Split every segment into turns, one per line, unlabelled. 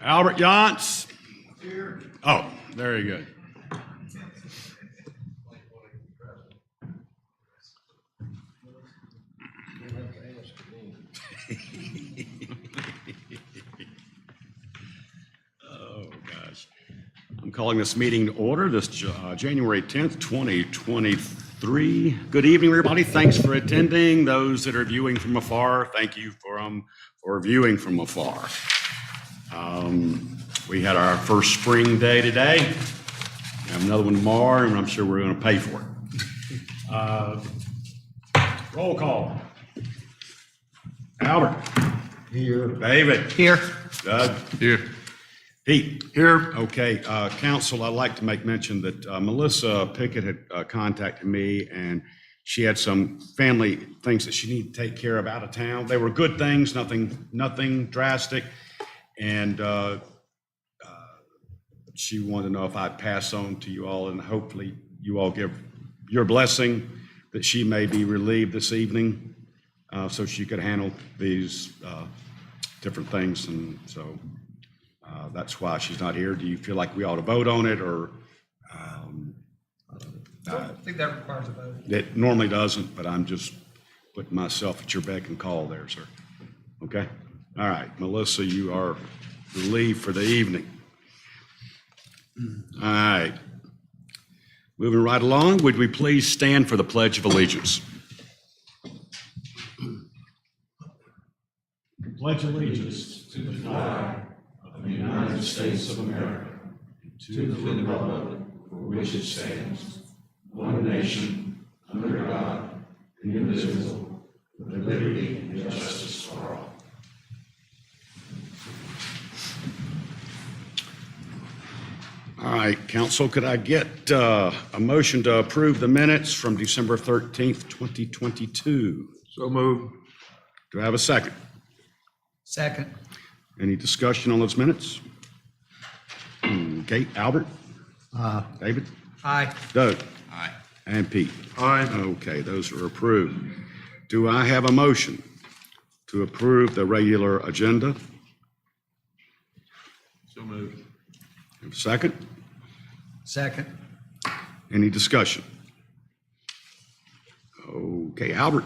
Albert Yance. Here. Oh, very good. Oh, gosh. I'm calling this meeting to order this January 10th, 2023. Good evening, everybody. Thanks for attending. Those that are viewing from afar, thank you for viewing from afar. We had our first spring day today. We have another one tomorrow, and I'm sure we're going to pay for it. Roll call. Albert. Here. David.
Here.
Doug.
Here.
Pete.
Here.
Okay, council, I'd like to make mention that Melissa Pickett had contacted me, and she had some family things that she needed to take care of out of town. They were good things, nothing drastic, and she wanted to know if I'd pass on to you all, and hopefully you all give your blessing that she may be relieved this evening, so she could handle these different things, and so that's why she's not here. Do you feel like we ought to vote on it, or?
I think that requires a vote.
It normally doesn't, but I'm just putting myself at your beck and call there, sir. Okay? All right, Melissa, you are relieved for the evening. All right. Moving right along, would we please stand for the Pledge of Allegiance? Pledge allegiance to the flag of the United States of America, to the republic for which it stands, one nation, under God, indivisible, with liberty and justice for all. All right, council, could I get a motion to approve the minutes from December 13th, 2022?
So move.
Do I have a second?
Second.
Any discussion on those minutes? Okay, Albert? David?
Aye.
Doug?
Aye.
And Pete?
Aye.
Okay, those are approved. Do I have a motion to approve the regular agenda?
So moved.
Have a second?
Second.
Any discussion? Okay, Albert?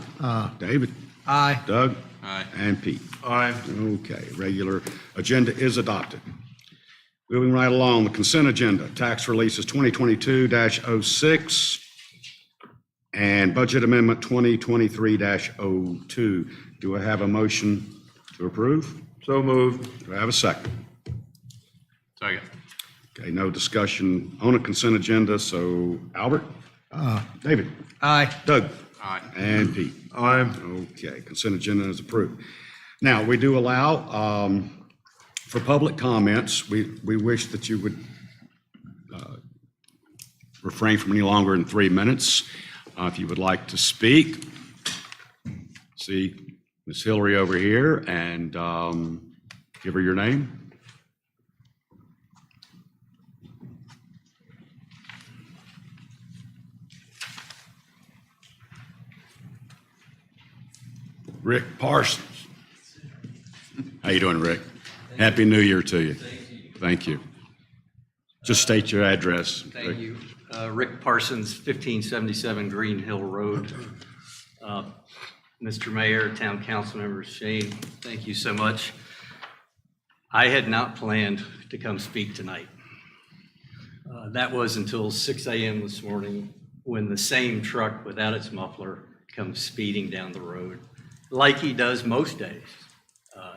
David?
Aye.
Doug?
Aye.
And Pete?
Aye.
Okay, regular agenda is adopted. Moving right along, the consent agenda, tax releases 2022-06 and budget amendment 2023-02. Do I have a motion to approve?
So moved.
Do I have a second?
Second.
Okay, no discussion on a consent agenda, so Albert? David?
Aye.
Doug?
Aye.
And Pete?
Aye.
Okay, consent agenda is approved. Now, we do allow for public comments. We wish that you would refrain from any longer than 3 minutes. If you would like to speak, see Ms. Hillary over here, and give her your name. Rick Parsons. How you doing, Rick? Happy New Year to you. Thank you. Just state your address.
Thank
Rick.
you. Rick Parsons, 1577 Green Hill Road. Mr. Mayor, Town Council members, Shane, thank you so much. I had not planned to come speak tonight. That was until 6 a.m. this morning when the same truck without its muffler comes speeding down the road, like he does most days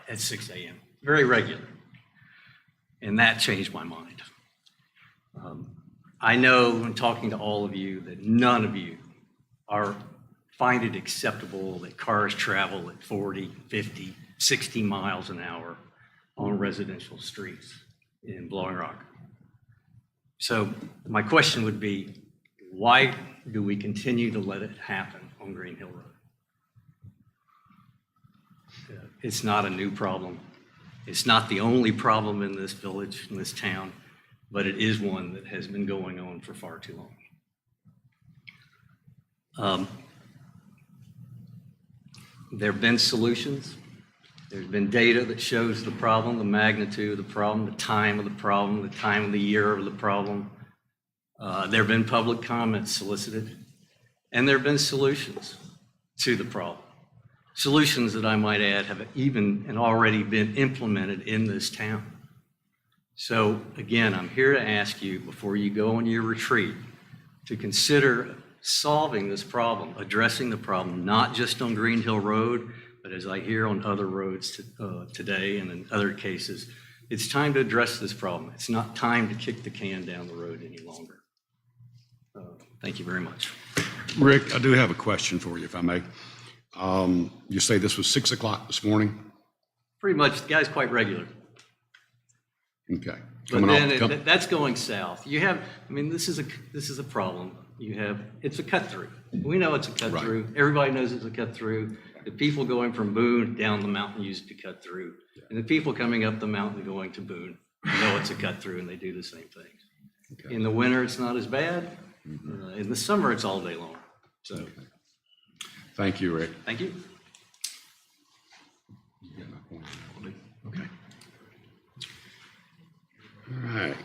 at 6 a.m., very regular. And that changed my mind. I know in talking to all of you that none of you find it acceptable that cars travel at 40, 50, 60 miles an hour on residential streets in Blowing Rock. So my question would be, why do we continue to let it happen on Green Hill Road? It's not a new problem. It's not the only problem in this village, in this town, but it is one that has been going on for far too long. There have been solutions. There's been data that shows the problem, the magnitude of the problem, the time of the problem, the time of the year of the problem. There have been public comments solicited, and there have been solutions to the problem. Solutions that I might add have even and already been implemented in this town. So again, I'm here to ask you, before you go on your retreat, to consider solving this problem, addressing the problem, not just on Green Hill Road, but as I hear on other roads today and in other cases, it's time to address this problem. It's not time to kick the can down the road any longer. Thank you very much.
Rick, I do have a question for you, if I may. You say this was 6 o'clock this morning?
Pretty much, the guy's quite regular.
Okay.
But then that's going south. You have, I mean, this is a problem. It's a cut through. We know it's a cut
Right.
through. Everybody knows it's a cut through. The people going from Boone down the mountain use it to cut through. And the people coming up the mountain going to Boone know it's a cut through and they do the same thing.
Okay.
In the winter, it's not as bad. In the summer, it's all day long. So,
Thank you, Rick.
thank you.
Okay. All right.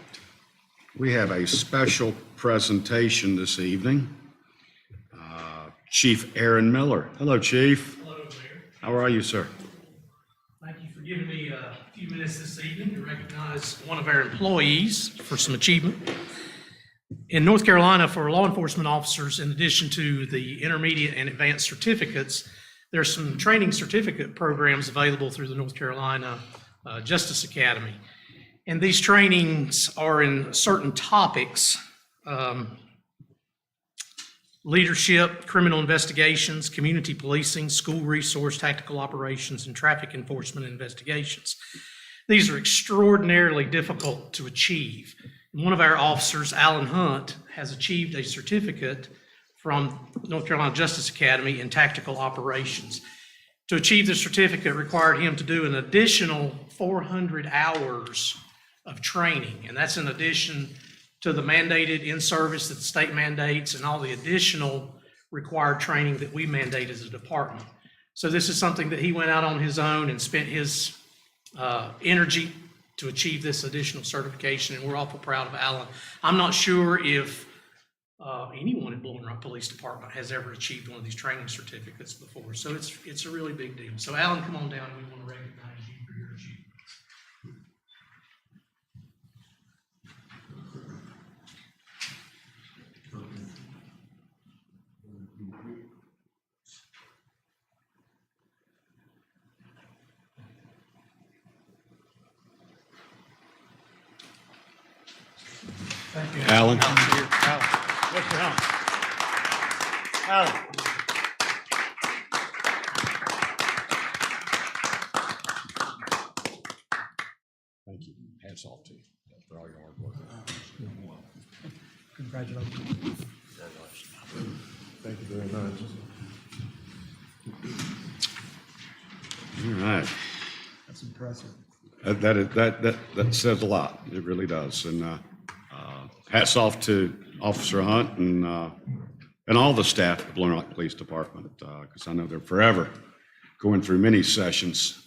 We have a special presentation this evening. Chief Aaron Miller. Hello, Chief.
Hello, Mayor.
How are you, sir?
Thank you for giving me a few minutes this evening to recognize one of our employees for some achievement. In North Carolina, for law enforcement officers, in addition to the intermediate and advanced certificates, there's some training certificate programs available through the North Carolina Justice Academy. And these trainings are in certain topics: leadership, criminal investigations, community policing, school resource, tactical operations, and traffic enforcement investigations. These are extraordinarily difficult to achieve. And one of our officers, Alan Hunt, has achieved a certificate from North Carolina Justice Academy in tactical operations. To achieve the certificate required him to do an additional 400 hours of training, and that's in addition to the mandated in-service that the state mandates and all the additional required training that we mandate as a department. So this is something that he went out on his own and spent his energy to achieve this additional certification, and we're awful proud of Alan. I'm not sure if anyone at Blowing Rock Police Department has ever achieved one of these training certificates before, so it's a really big deal. So Alan, come on down, we want to recognize you for your achievements. Thank you.
Alan?
What's your help?
Thank you. Hats off to you for all your hard work.
Congratulations.
Thank you very much.
All right.
That's impressive.
That says a lot. It really does. And hats off to Officer Hunt and all the staff at Blowing Rock Police Department, because I know they're forever going through many sessions,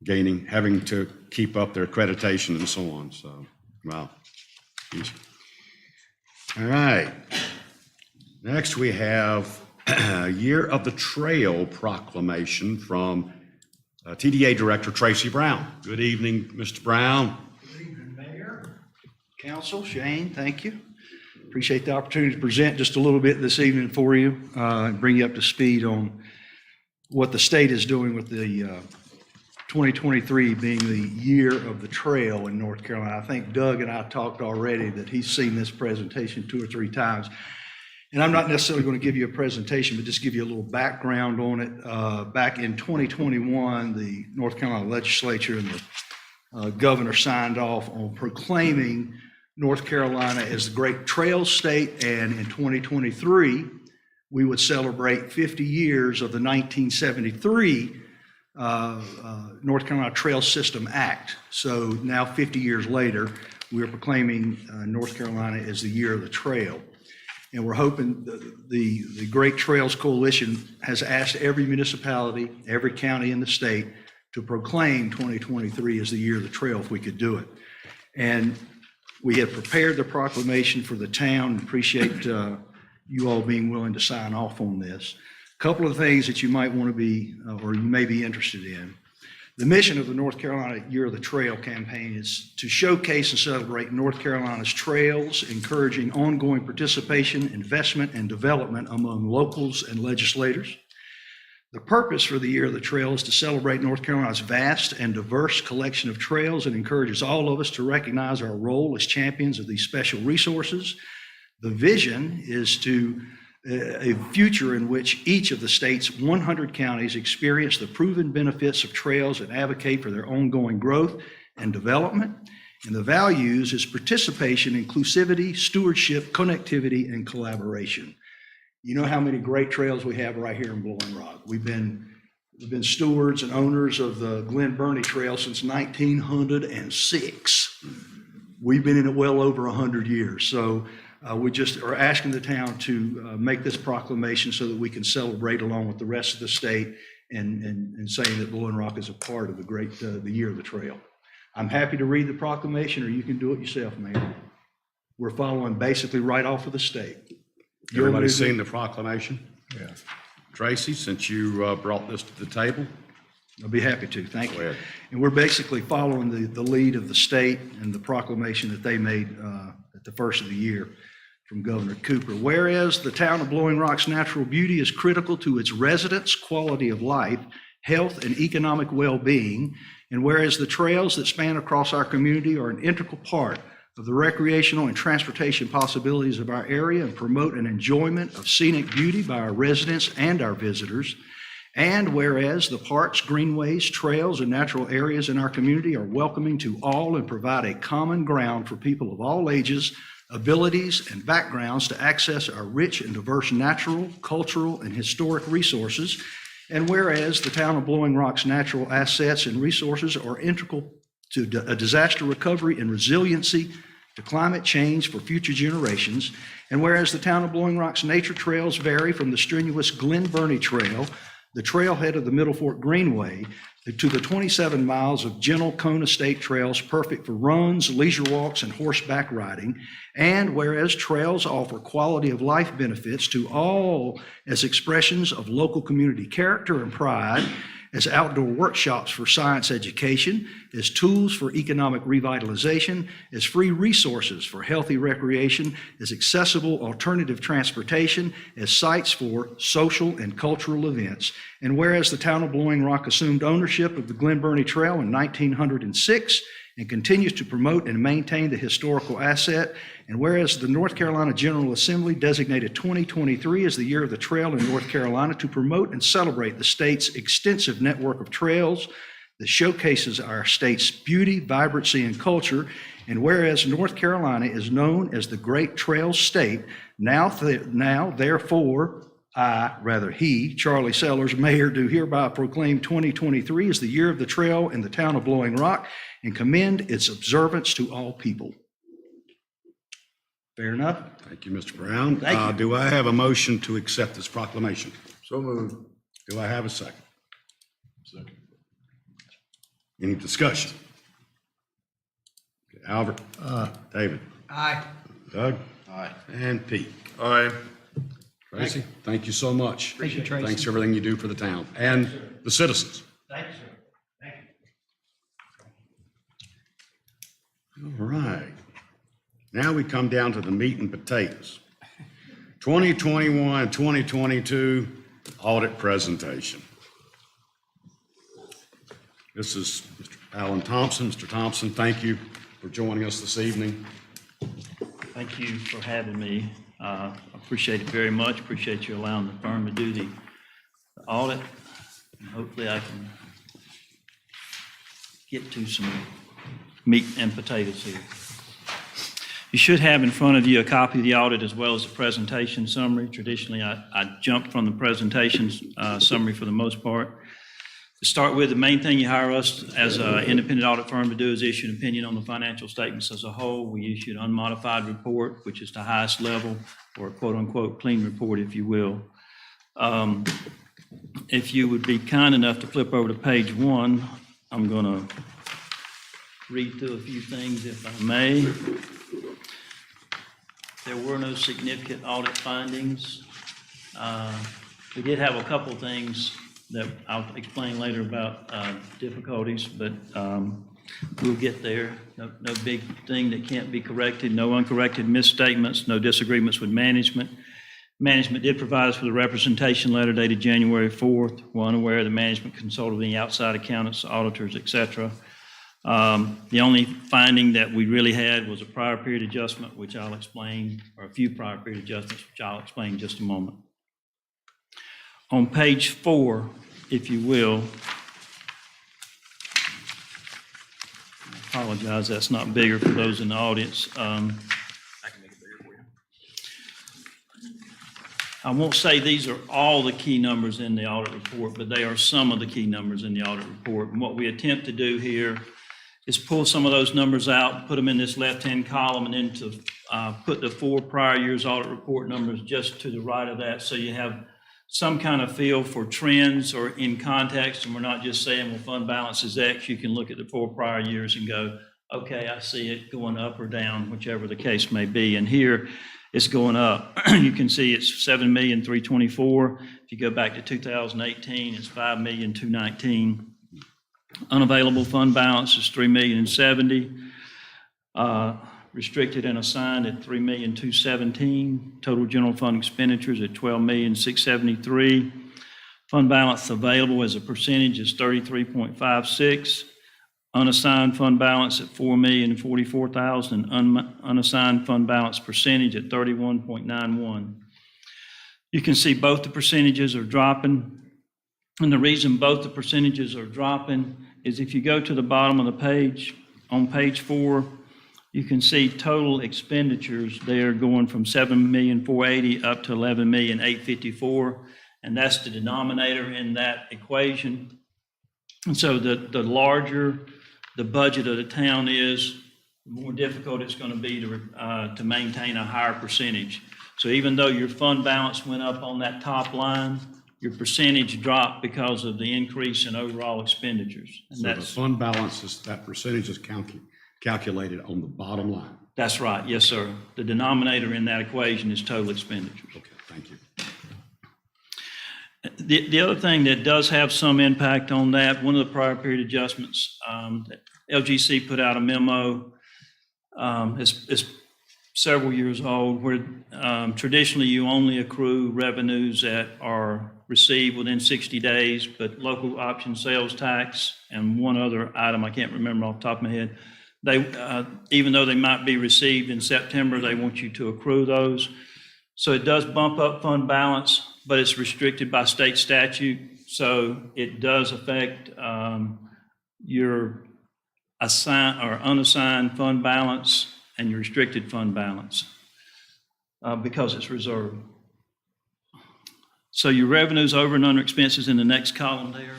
having to keep up their accreditation and so on. So, wow. Huge. All right. Next, we have Year of the Trail proclamation from TDA Director Tracy Brown. Good evening, Mr. Brown.
Good evening, Mayor, Council, Shane, thank you. Appreciate the opportunity to present just a little bit this evening for you and bring you up to speed on what the state is doing with the 2023 being the year of the trail in North Carolina. I think Doug and I talked already that he's seen this presentation 2 or 3 times. And I'm not necessarily going to give you a presentation, but just give you a little background on it. Back in 2021, the North Carolina legislature and the governor signed off on proclaiming North Carolina as the great trail state. And in 2023, we would celebrate 50 years of the 1973 North Carolina Trail System Act. So now 50 years later, we are proclaiming North Carolina as the year of the trail. And we're hoping the Great Trails Coalition has asked every municipality, every county in the state to proclaim 2023 as the year of the trail if we could do it. And we had prepared the proclamation for the town. Appreciate you all being willing to sign off on this. A couple of things that you might want to be, or you may be interested in. The mission of the North Carolina Year of the Trail campaign is to showcase and celebrate North Carolina's trails, encouraging ongoing participation, investment, and development among locals and legislators. The purpose for the Year of the Trail is to celebrate North Carolina's vast and diverse collection of trails and encourages all of us to recognize our role as champions of these special resources. The vision is to a future in which each of the state's 100 counties experience the proven benefits of trails and advocate for their ongoing growth and development. And the values is participation, inclusivity, stewardship, connectivity, and collaboration. You know how many great trails we have right here in Blowing Rock. We've been stewards and owners of the Glen Burnie Trail since 1906. We've been in it well over 100 years. So we just are asking the town to make this proclamation so that we can celebrate along with the rest of the state and saying that Blowing Rock is a part of the Year of the Trail. I'm happy to read the proclamation, or you can do it yourself, Mayor. We're following basically right off of the state.
Everybody seen the proclamation?
Yeah.
Tracy, since you brought this to the table,
I'll be happy to. Thank
go
you.
ahead.
And we're basically following the lead of the state and the proclamation that they made at the first of the year from Governor Cooper. Whereas the town of Blowing Rock's natural beauty is critical to its residents' quality of life, health, and economic well-being, and whereas the trails that span across our community are an integral part of the recreational and transportation possibilities of our area and promote an enjoyment of scenic beauty by our residents and our visitors. And whereas the parks, greenways, trails, and natural areas in our community are welcoming to all and provide a common ground for people of all ages, abilities, and backgrounds to access our rich and diverse natural, cultural, and historic resources. And whereas the town of Blowing Rock's natural assets and resources are integral to a disaster recovery and resiliency to climate change for future generations. And whereas the town of Blowing Rock's nature trails vary from the strenuous Glen Burnie Trail, the trailhead of the Middle Fork Greenway, to the 27 miles of gentle Kona State trails perfect for runs, leisure walks, and horseback riding. And whereas trails offer quality of life benefits to all as expressions of local community character and pride, as outdoor workshops for science education, as tools for economic revitalization, as free resources for healthy recreation, as accessible alternative transportation, as sites for social and cultural events. And whereas the town of Blowing Rock assumed ownership of the Glen Burnie Trail in 1906 and continues to promote and maintain the historical asset, and whereas the North Carolina General Assembly designated 2023 as the Year of the Trail in North Carolina to promote and celebrate the state's extensive network of trails that showcases our state's beauty, vibrancy, and culture, and whereas North Carolina is known as the Great Trails State, now therefore, he, Charlie Sellers, Mayor, do hereby proclaim 2023 as the Year of the Trail in the town of Blowing Rock and commend its observance to all people. Fair enough?
Thank you, Mr. Brown.
Thank you.
Do I have a motion to accept this proclamation?
So moved.
Do I have a second?
Second.
Any discussion? Okay, Albert? David?
Aye.
Doug?
Aye.
And Pete?
Aye.
Tracy, thank you so much.
Thank you, Tracy.
Thanks for everything you do for the town and the citizens.
Thank you, sir. Thank you.
All right. Now we come down to the meat and potatoes. 2021, 2022 audit presentation. This is Mr. Alan Thompson. Mr. Thompson, thank you for joining us this evening.
Thank you for having me. Appreciate it very much. Appreciate you allowing the firm to do the audit. And hopefully I can get to some meat and potatoes here. You should have in front of you a copy of the audit as well as the presentation summary. Traditionally, I jump from the presentation summary for the most part. To start with, the main thing you hire us as an independent audit firm to do is issue an opinion on the financial statements as a whole. We issue an unmodified report, which is the highest level, or a quote-unquote clean report, if you will. If you would be kind enough to flip over to page 1, I'm going to read through a few things if I may. There were no significant audit findings. We did have a couple things that I'll explain later about difficulties, but we'll get there. No big thing that can't be corrected, no uncorrected misstatements, no disagreements with management. Management did provide us with a representation letter dated January 4th. We're unaware the management consulted with any outside accountants, auditors, et cetera. The only finding that we really had was a prior period adjustment, which I'll explain, or a few prior period adjustments, which I'll explain in just a moment. On page 4, if you will, I apologize, that's not bigger for those in the audience. I won't say these are all the key numbers in the audit report, but they are some of the key numbers in the audit report. And what we attempt to do here is pull some of those numbers out, put them in this left-hand column, and then to put the 4 prior years audit report numbers just to the right of that, so you have some kind of feel for trends or in context, and we're not just saying, well, fund balance is X. You can look at the 4 prior years and go, okay, I see it going up or down, whichever the case may be. And here, it's going up. You can see it's $7,324,000. If you go back to 2018, it's $5,219,000. Unavailable fund balance is $3,070,000. Restricted and assigned at $3,217,000. Total general fund expenditures at $12,673,000. Fund balance available as a percentage is 33.56%. Unassigned fund balance at $4,044,000, and unassigned fund balance percentage at 31.91%. You can see both the percentages are dropping. And the reason both the percentages are dropping is if you go to the bottom of the page, on page 4, you can see total expenditures there going from $7,480,000 up to $11,854,000, and that's the denominator in that equation. And so the larger the budget of the town is, the more difficult it's going to be to maintain a higher percentage. So even though your fund balance went up on that top line, your percentage dropped because of the increase in overall expenditures. And
So the fund balance is, that percentage is calculated on the bottom line.
That's right, yes, sir. The denominator in that equation is total expenditures.
Okay, thank you.
The other thing that does have some impact on that, one of the prior period adjustments, LGC put out a memo, it's several years old, where traditionally you only accrue revenues that are received within 60 days, but local option sales tax and one other item I can't remember off the top of my head, they even though they might be received in September, they want you to accrue those. So it does bump up fund balance, but it's restricted by state statute. So it does affect your assigned or unassigned fund balance and your restricted fund balance because it's reserved. So your revenues over and under expenses in the next column there.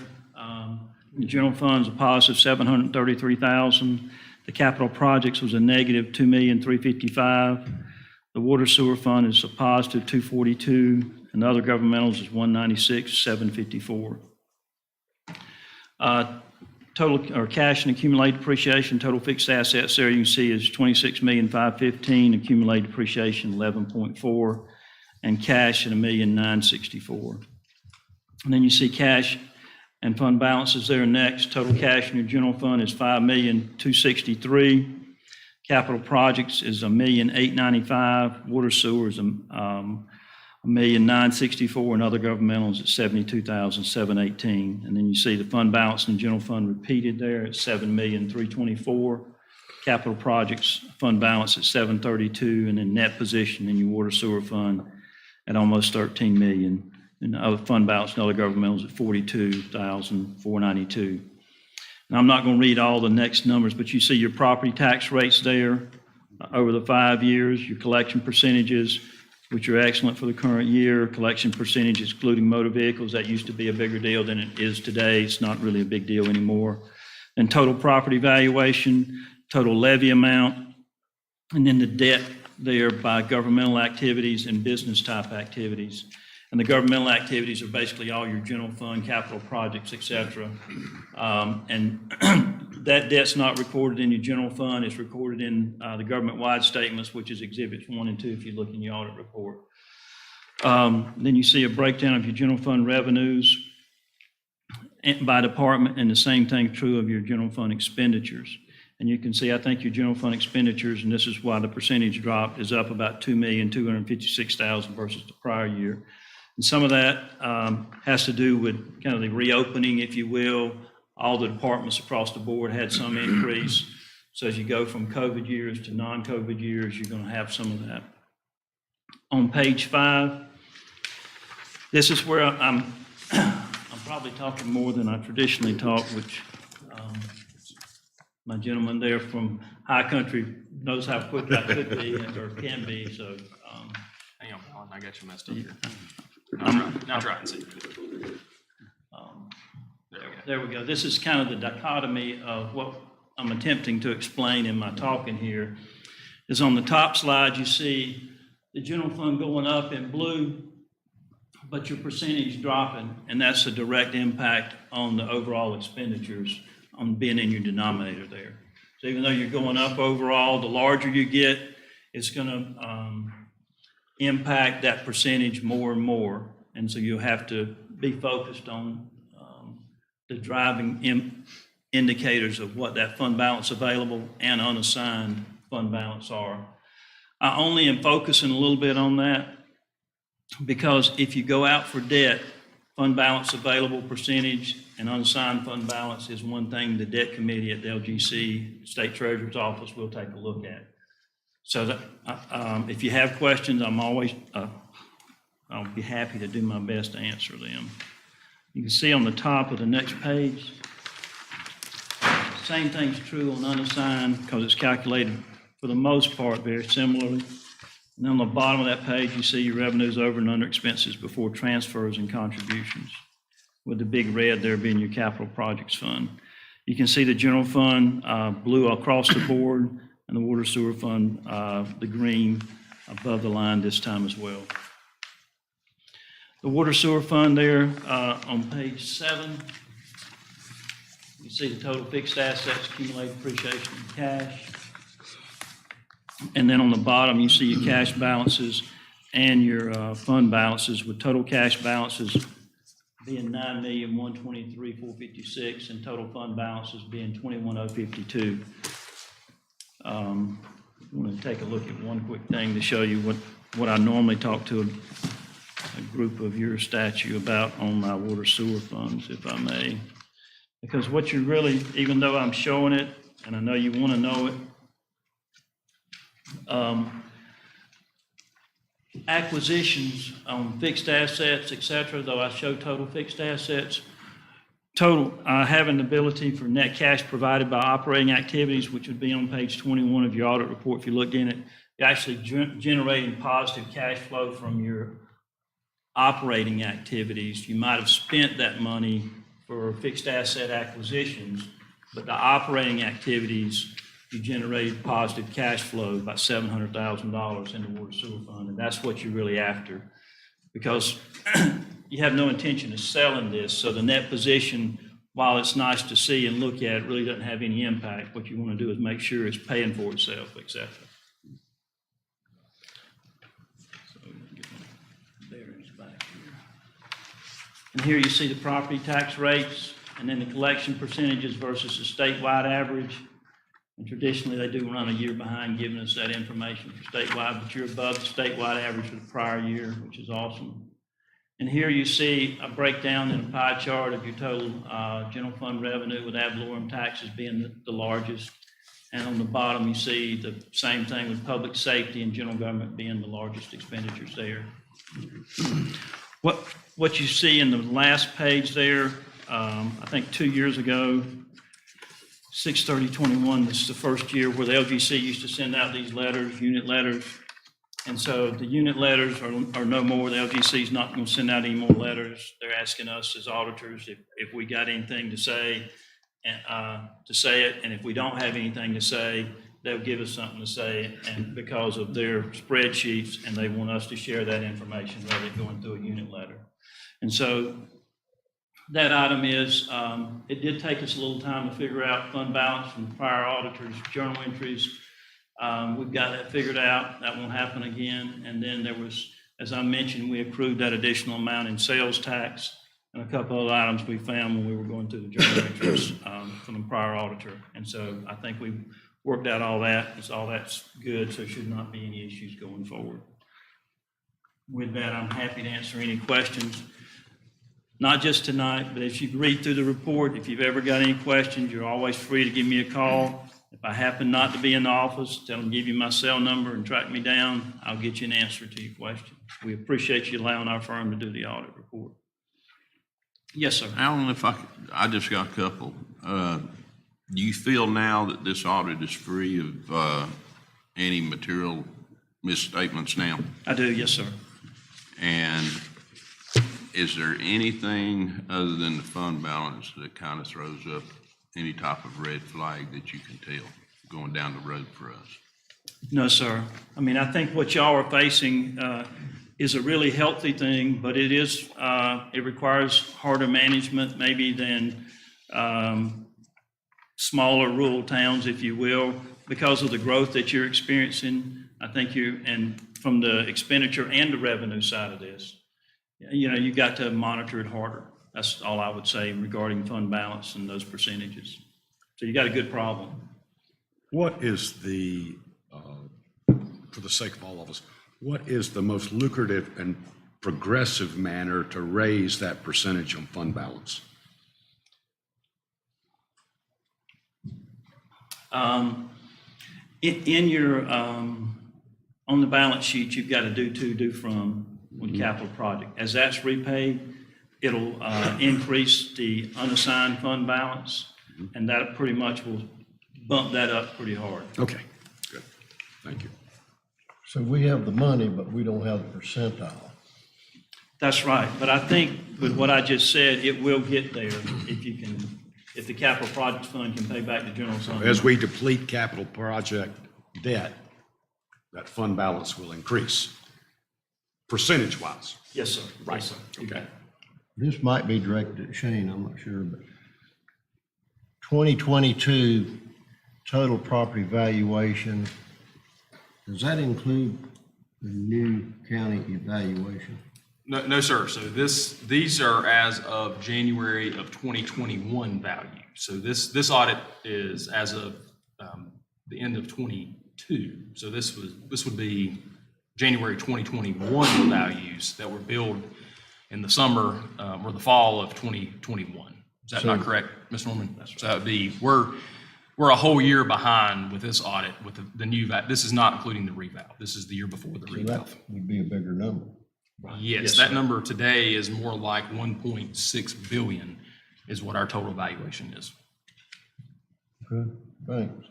The general fund is a positive $733,000. The capital projects was a negative $2,355,000. The water sewer fund is a positive $242,000, and other governmentals is $196,754. Total or cash and accumulated depreciation, total fixed assets there you can see is $26,515,000, accumulated depreciation 11.4, and cash at $1,964,000. And then you see cash and fund balances there next. Total cash in your general fund is $5,263,000. Capital projects is $1,895,000. Water sewer is $1,964,000, and other governmentals at $72,718. And then you see the fund balance in the general fund repeated there at $7,324,000. Capital projects fund balance at $732,000, and then net position in your water sewer fund at almost $13 million. And other fund balance and other governmentals at $42,492. Now, I'm not going to read all the next numbers, but you see your property tax rates there over the 5 years, your collection percentages, which are excellent for the current year. Collection percentage excluding motor vehicles, that used to be a bigger deal than it is today. It's not really a big deal anymore. And total property valuation, total levy amount, and then the debt there by governmental activities and business type activities. And the governmental activities are basically all your general fund, capital projects, et cetera. And that debt's not recorded in your general fund, it's recorded in the government-wide statements, which is Exhibits 1 and 2 if you look in your audit report. Then you see a breakdown of your general fund revenues by department, and the same thing true of your general fund expenditures. And you can see, I think your general fund expenditures, and this is why the percentage dropped, is up about $2,256,000 versus the prior year. And some of that has to do with kind of the reopening, if you will. All the departments across the board had some increase. So as you go from COVID years to non-COVID years, you're going to have some of that. On page 5, this is where I'm probably talking more than I traditionally talk, which my gentleman there from High Country knows how quick I could be or can be, so.
Hang on, Alan, I got you messed up here. Now try and see.
There we go. This is kind of the dichotomy of what I'm attempting to explain in my talking here. Is on the top slide, you see the general fund going up in blue, but your percentage dropping, and that's a direct impact on the overall expenditures on being in your denominator there. So even though you're going up overall, the larger you get, it's going to impact that percentage more and more. And so you'll have to be focused on the driving indicators of what that fund balance available and unassigned fund balance are. I only am focusing a little bit on that because if you go out for debt, fund balance available percentage and unassigned fund balance is one thing the debt committee at the LGC State Treasurer's Office will take a look at. So that, if you have questions, I'll be happy to do my best to answer them. You can see on the top of the next page, same thing's true on unassigned because it's calculated for the most part very similarly. And on the bottom of that page, you see your revenues over and under expenses before transfers and contributions, with the big red there being your capital projects fund. You can see the general fund blue across the board and the water sewer fund, the green above the line this time as well. The water sewer fund there on page 7, you see the total fixed assets, accumulated depreciation, and cash. And then on the bottom, you see your cash balances and your fund balances, with total cash balances being $9,123,456 and total fund balances being $21,052. I want to take a look at one quick thing to show you what I normally talk to a group of your statute about on my water sewer funds, if I may. Because what you're really, even though I'm showing it, and I know you want to know it, acquisitions on fixed assets, et cetera, though I show total fixed assets, having the ability for net cash provided by operating activities, which would be on page 21 of your audit report if you looked in it, you're actually generating positive cash flow from your operating activities. You might have spent that money for fixed asset acquisitions, but the operating activities, you generated positive cash flow, about $700,000 in the water sewer fund, and that's what you're really after, because you have no intention of selling this, so the net position, while it's nice to see and look at, really doesn't have any impact. What you want to do is make sure it's paying for itself, et cetera. And here you see the property tax rates and then the collection percentages versus the statewide average. And traditionally, they do run a year behind giving us that information for statewide, but you're above the statewide average for the prior year, which is awesome. And here you see a breakdown in a pie chart of your total general fund revenue, with ad valorem taxes being the largest. And on the bottom, you see the same thing with public safety and general government being the largest expenditures there. What you see in the last page there, I think 2 years ago, 6/30/21, this is the first year where the LGC used to send out these letters, unit letters. And so the unit letters are no more. The LGC is not going to send out any more letters. They're asking us as auditors if we got anything to say it. And if we don't have anything to say, they'll give us something to say, and because of their spreadsheets, and they want us to share that information rather than going through a unit letter. And so that item is, it did take us a little time to figure out fund balance from prior auditors' journal entries. We've got that figured out. That won't happen again. And then there was, as I mentioned, we accrued that additional amount in sales tax and a couple of items we found when we were going through the journal entries from the prior auditor. And so I think we worked out all that. All that's good, so should not be any issues going forward. With that, I'm happy to answer any questions. Not just tonight, but as you read through the report, if you've ever got any questions, you're always free to give me a call. If I happen not to be in the office, tell them to give you my cell number and track me down. I'll get you an answer to your question. We appreciate you allowing our firm to do the audit report. Yes, sir.
Alan, if I just got a couple. Do you feel now that this audit is free of any material misstatements now?
I do, yes, sir.
And is there anything other than the fund balance that kind of throws up any type of red flag that you can tell going down the road for us?
No, sir. I mean, I think what y'all are facing is a really healthy thing, but it is, it requires harder management maybe than smaller rural towns, if you will, because of the growth that you're experiencing. I think and from the expenditure and the revenue side of this, you know, you've got to monitor it harder. That's all I would say regarding fund balance and those percentages. So you got a good problem.
What is the, for the sake of all of us, what is the most lucrative and progressive manner to raise that percentage on fund balance?
In your, on the balance sheet, you've got to do from with capital project. As that's repaid, it'll increase the unassigned fund balance, and that pretty much will bump that up pretty hard.
Okay, good. Thank you.
So we have the money, but we don't have the percentile.
That's right, but I think with what I just said, it will get there if you can, if the capital projects fund can pay back the general fund.
As we deplete capital project debt, that fund balance will increase, percentage-wise.
Yes, sir.
Right.
Yes, sir. You
Okay.
got it.
This might be directed at Shane, I'm not sure, but 2022 total property valuation, does that include the new county evaluation?
No, sir. So these are as of January of 2021 value. So this audit is as of the end of 22. So this would be January 2021 values that were billed in the summer or the fall of 2021. Is that not correct, Ms. Norman? That's right. So that would be, we're a whole year behind with this audit with the new this is not including the reval. This is the year before the
So
reval.
that would be a bigger number.
Yes, that number today is more like 1.6 billion is what our total valuation is.
Okay, thanks.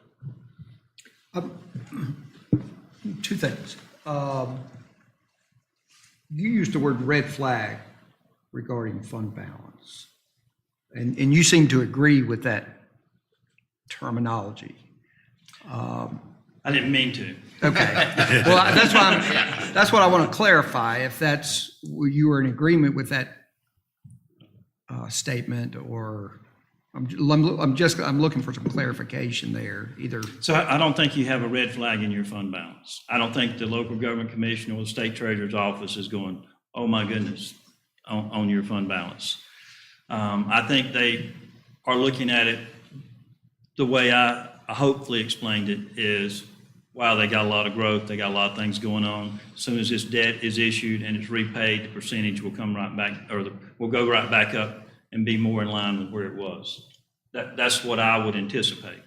Two things. You used the word red flag regarding fund balance, and you seem to agree with that terminology.
I didn't mean to.
Okay. Well, that's what I want to clarify, if you were in agreement with that statement, or I'm looking for some clarification there, either.
So I don't think you have a red flag in your fund balance. I don't think the local government commissioner or the state treasurer's office is going, oh my goodness, on your fund balance. I think they are looking at it the way I hopefully explained it is, wow, they got a lot of growth, they got a lot of things going on. As soon as this debt is issued and it's repaid, the percentage will come right back, or will go right back up and be more in line with where it was. That's what I would anticipate.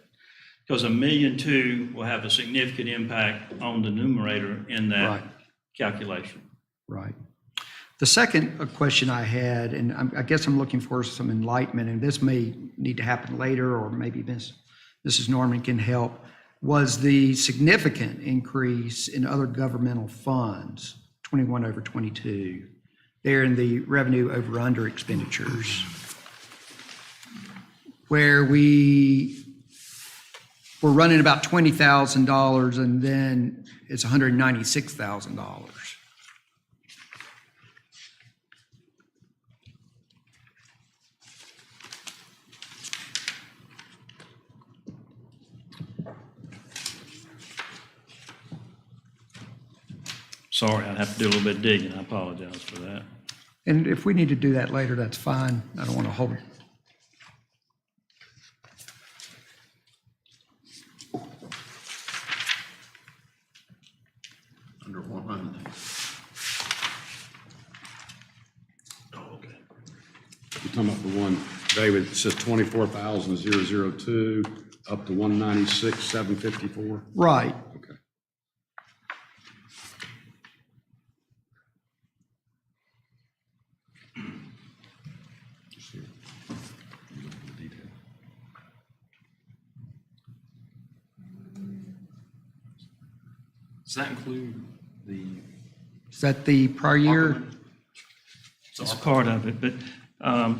Because $1.2 million will have a significant impact on the numerator in that
Right.
calculation.
Right. The second question I had, and I guess I'm looking for some enlightenment, and this may need to happen later, or maybe Mrs. Norman can help, was the significant increase in other governmental funds, 21 over 22, there in the revenue over under expenditures, where we're running about $20,000 and then it's $196,000.
Sorry, I'd have to do a little bit of digging. I apologize for that.
And if we need to do that later, that's fine. I don't want to hold it.
Under 100.
You're talking about the one, David, it says 24,002 up to 196,754.
Right.
Okay.
Does that include the?
Is that the prior year?
It's part of it, but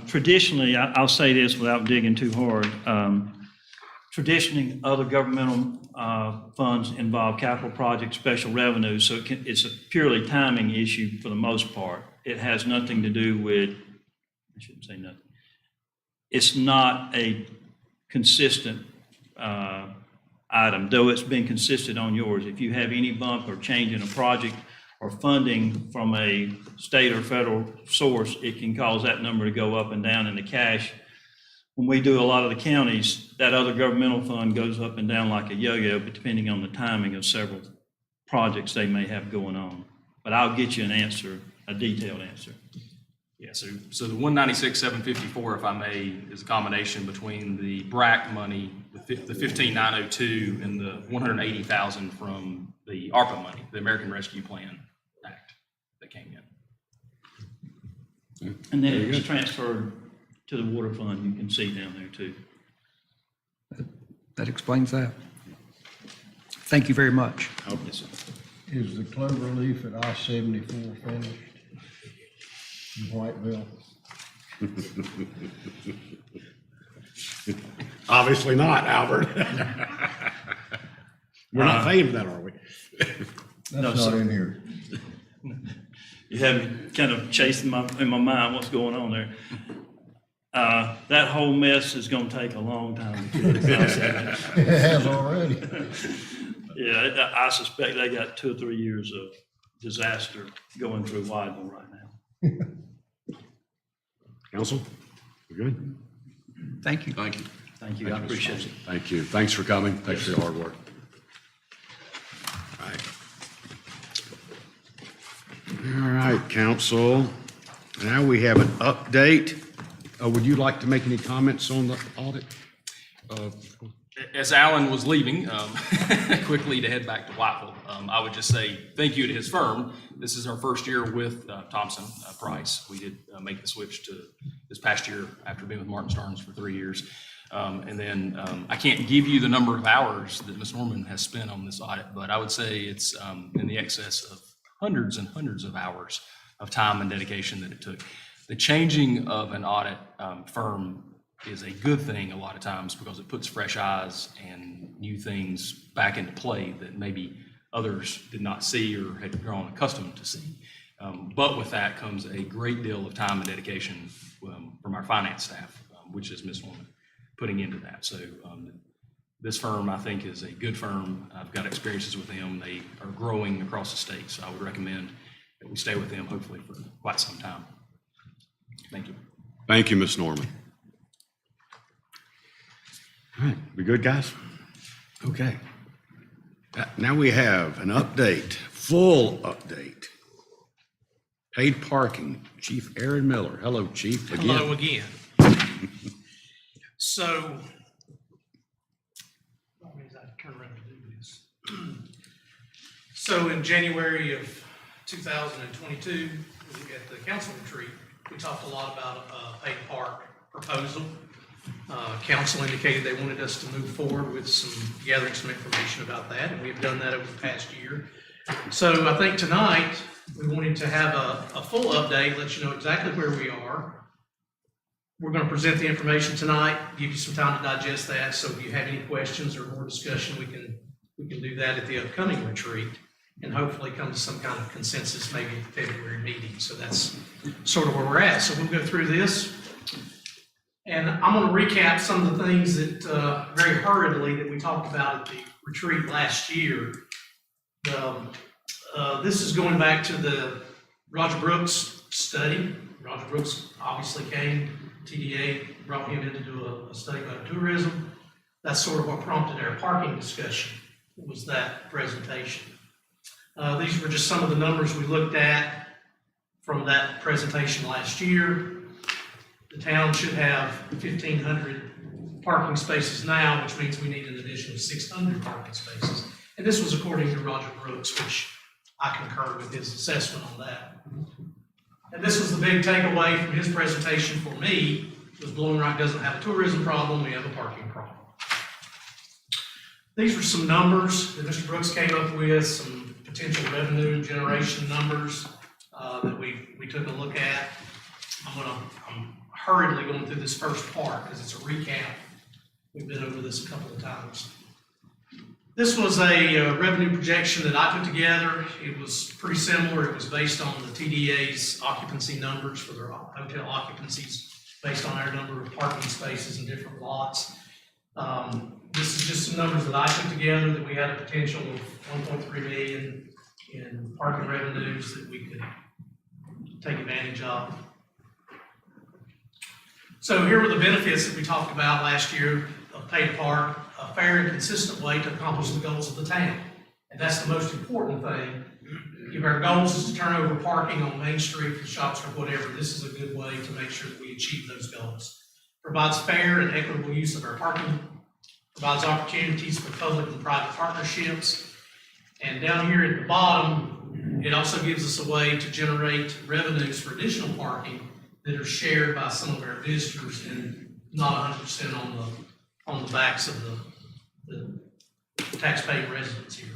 traditionally, I'll say this without digging too hard. Traditionally, other governmental funds involve capital projects, special revenue, so it's a purely timing issue for the most part. It has nothing to do with, I shouldn't say nothing. It's not a consistent item, though it's been consistent on yours. If you have any bump or change in a project or funding from a state or federal source, it can cause that number to go up and down in the cash. When we do a lot of the counties, that other governmental fund goes up and down like a yo-yo, but depending on the timing of several projects they may have going on. But I'll get you an answer, a detailed answer.
Yeah, so the 196,754, if I may, is a combination between the BRAC money, the 15,902, and the 180,000 from the ARPA money, the American Rescue Plan Act that came in.
And then it's transferred to the water fund, you can see down there too.
That explains that. Thank you very much.
Yes, sir.
Is the clover leaf at I-74 finished in Whiteville?
Obviously not, Albert. We're not paying for that, are we?
No,
That's not
sir.
in here.
You have me kind of chasing in my mind what's going on there. That whole mess is gonna take a long time to clear.
It has already.
Yeah, I suspect they got 2 or 3 years of disaster going through Whiteville right now.
Council, we good?
Thank you.
Thank you.
Thank you, I appreciate it.
Thank you. Thanks for coming. Thanks for your hard work. All right, council. Now we have an update. Would you like to make any comments on the audit?
As Alan was leaving quickly to head back to Whiteville, I would just say thank you to his firm. This is our first year with Thompson Price. We did make the switch to this past year after being with Martin Starnes for 3 years. And then I can't give you the number of hours that Ms. Norman has spent on this audit, but I would say it's in the excess of hundreds and hundreds of hours of time and dedication that it took. The changing of an audit firm is a good thing a lot of times because it puts fresh eyes and new things back into play that maybe others did not see or had grown accustomed to see. But with that comes a great deal of time and dedication from our finance staff, which is Ms. Norman, putting into that. So this firm, I think, is a good firm. I've got experiences with them. They are growing across the state, so I would recommend that we stay with them hopefully for quite some time. Thank you.
Thank you, Ms. Norman. All right, we good, guys? Okay. Now we have an update, full update. Paid parking, Chief Aaron Miller. Hello, Chief.
Hello again. So, that means I have to turn around and do this. So in January of 2022, at the council retreat, we talked a lot about a paid park proposal. Council indicated they wanted us to move forward with gathering some information about that, and we have done that over the past year. So I think tonight, we wanted to have a full update, let you know exactly where we are, We're going to present the information tonight, give you some time to digest that. So if you have any questions or more discussion, we can do that at the upcoming retreat and hopefully come to some kind of consensus maybe at the February meeting. So that's sort of where we're at. So we'll go through this. And I'm going to recap some of the things that, very hurriedly, that we talked about at the retreat last year. This is going back to the Roger Brooks study. Roger Brooks obviously came, TDA brought him in to do a study about tourism. That's sort of what prompted our parking discussion, was that presentation. These were just some of the numbers we looked at from that presentation last year. The town should have 1,500 parking spaces now, which means we need an additional 600 parking spaces. And this was according to Roger Brooks, which I concur with his assessment on that. And this was the big takeaway from his presentation for me, was Blowing Rock doesn't have a tourism problem, we have a parking problem. These were some numbers that Mr. Brooks came up with, some potential revenue generation numbers that we took a look at. I'm hurriedly going through this first part because it's a recap. We've been over this a couple of times. This was a revenue projection that I put together. It was pretty similar. It was based on the TDA's occupancy numbers for their hotel occupancies, based on our number of parking spaces in different lots. This is just some numbers that I put together, that we had a potential of 1.3 million in parking revenues that we could take advantage of. So here were the benefits that we talked about last year of Pay to Park, a fair and consistent way to accomplish the goals of the town. And that's the most important thing. If our goals is to turn over parking on Main Street for shops or whatever, this is a good way to make sure that we achieve those goals. Provides fair and equitable use of our parking, provides opportunities for public and private partnerships. And down here at the bottom, it also gives us a way to generate revenues for additional parking that are shared by some of our visitors and not 100% on the backs of the taxpaying residents here.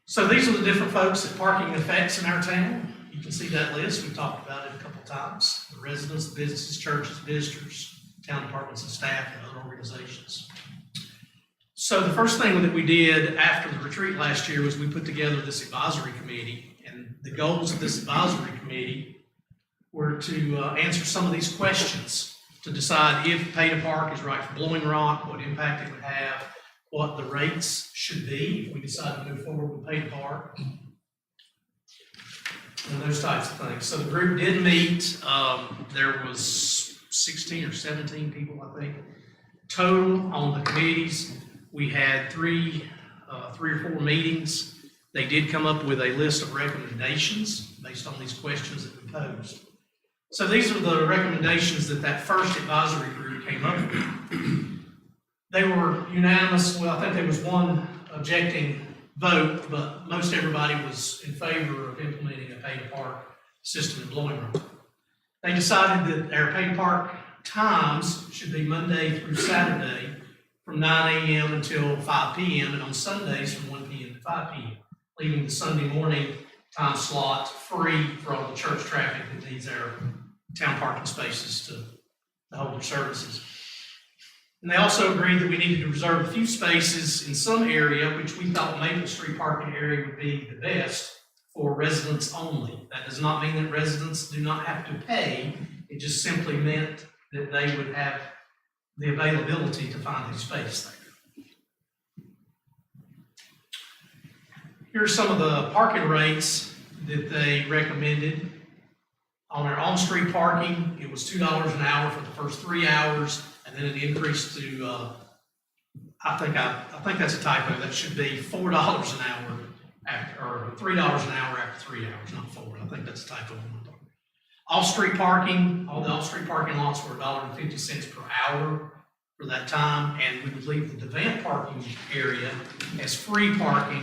So these are the different folks that parking affects in our town. You can see that list. We talked about it a couple of times. The residents, the businesses, churches, visitors, town departments and staff, and other organizations. So the first thing that we did after the retreat last year was we put together this advisory committee, and the goals of this advisory committee were to answer some of these questions, to decide if Pay to Park is right for Blowing Rock, what impact it would have, what the rates should be if we decide to move forward with Pay to Park, and those types of things. So the group did meet. There was 16 or 17 people, I think, total on the committees. We had three or four meetings. They did come up with a list of recommendations based on these questions that we posed. So these are the recommendations that first advisory group came up with. They were unanimous. Well, I think there was one objecting vote, but most everybody was in favor of implementing a Pay to Park system in Blowing Rock. They decided that our Pay to Park times should be Monday through Saturday from 9 a.m. until 5 p.m. and on Sundays from 1 p.m. to 5 p.m., leaving the Sunday morning time slot free for all the church traffic that needs our town parking spaces to hold their services. And they also agreed that we needed to reserve a few spaces in some area, which we thought Maple Street parking area would be the best, for residents only. That does not mean that residents do not have to pay. It just simply meant that they would have the availability to find a space there. Here are some of the parking rates that they recommended. On our on-street parking, it was $2 an hour for the first 3 hours, and then it increased to, I think that's a typo. That should be $4 an hour after, or $3 an hour after 3 hours, not 4. I think that's a typo. Off-street parking, all the off-street parking lots were $1.50 per hour for that time, and we would leave the Devant parking area as free parking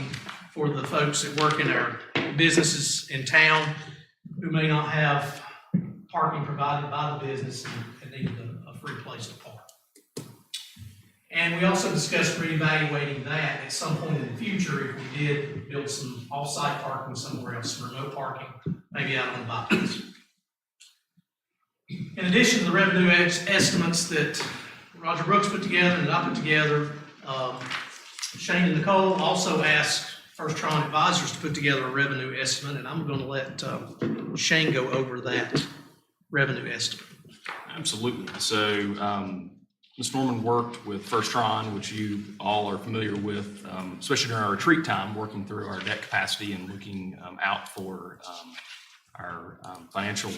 for the folks that work in our businesses in town who may not have parking provided by the business and needed a free place to park. And we also discussed reevaluating that at some point in the future if we did build some off-site parking somewhere else, some remote parking, maybe out on the bypass. In addition to the revenue estimates that Roger Brooks put together and that I put together, Shane and Nicole also asked First Tron Advisors to put together a revenue estimate, and I'm going to let Shane go over that revenue estimate.
Absolutely. So, Ms. Norman worked with First Tron, which you all are familiar with, especially during our retreat time, working through our debt capacity and looking out for our financial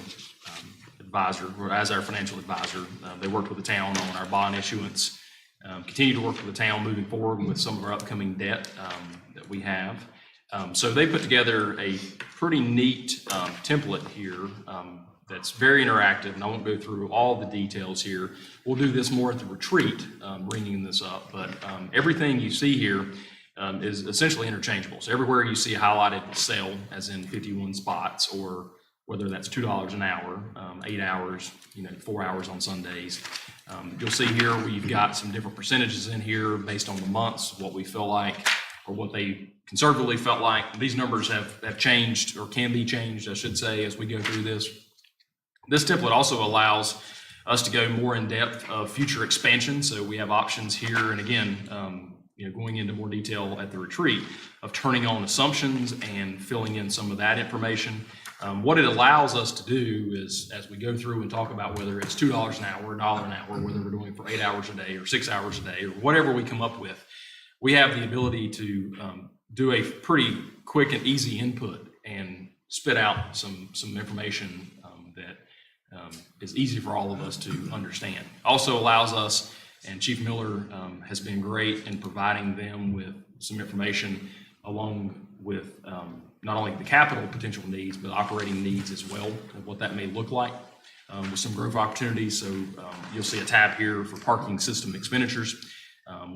advisor, or as our financial advisor. They worked with the town on our bond issuance, continue to work with the town moving forward with some of our upcoming debt that we have. So they put together a pretty neat template here that's very interactive, and I won't go through all the details here. We'll do this more at the retreat, bringing this up, but everything you see here is essentially interchangeable. So everywhere you see a highlighted cell, as in 51 spots, or whether that's $2 an hour, 8 hours, 4 hours on Sundays. You'll see here we've got some different percentages in here based on the months, what we feel like, or what they conservatively felt like. These numbers have changed, or can be changed, I should say, as we go through this. This template also allows us to go more in depth of future expansion. So we have options here, and again, going into more detail at the retreat of turning on assumptions and filling in some of that information. What it allows us to do is, as we go through and talk about whether it's $2 an hour, $1 an hour, whether we're doing it for 8 hours a day or 6 hours a day, or whatever we come up with, we have the ability to do a pretty quick and easy input and spit out some information that is easy for all of us to understand. Also allows us, and Chief Miller has been great in providing them with some information along with not only the capital potential needs, but operating needs as well, of what that may look like with some growth opportunities. So you'll see a tab here for parking system expenditures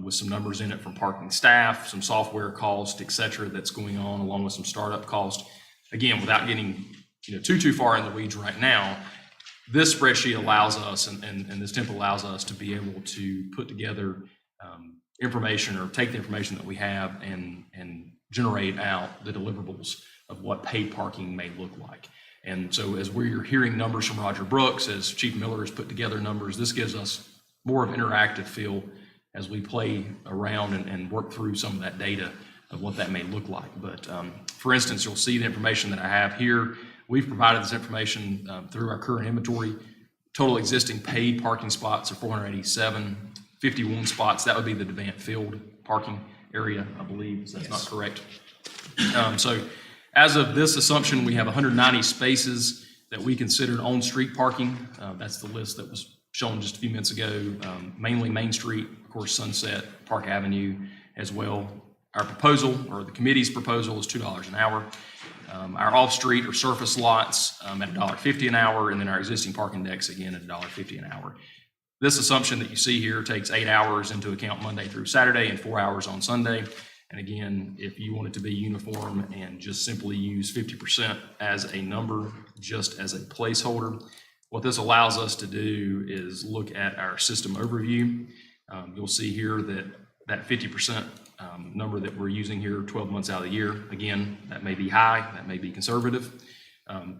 with some numbers in it from parking staff, some software cost, et cetera, that's going on, along with some startup cost. Again, without getting too far in the weeds right now, this spreadsheet allows us, and this template allows us to be able to put together information, or take the information that we have and generate out the deliverables of what paid parking may look like. And so as we're hearing numbers from Roger Brooks, as Chief Miller has put together numbers, this gives us more of an interactive feel as we play around and work through some of that data of what that may look like. But for instance, you'll see the information that I have here. We've provided this information through our current inventory. Total existing paid parking spots are 487, 51 spots. That would be the Devant Field parking area, I believe. That's not correct. So as of this assumption, we have 190 spaces that we considered on-street parking. That's the list that was shown just a few minutes ago, mainly Main Street, of course, Sunset, Park Avenue as well. Our proposal, or the committee's proposal, is $2 an hour. Our off-street or surface lots at $1.50 an hour, and then our existing parking decks, again, at $1.50 an hour. This assumption that you see here takes 8 hours into account Monday through Saturday and 4 hours on Sunday. And again, if you want it to be uniform and just simply use 50% as a number, just as a placeholder, what this allows us to do is look at our system overview. You'll see here that 50% number that we're using here 12 months out of the year, again, that may be high, that may be conservative.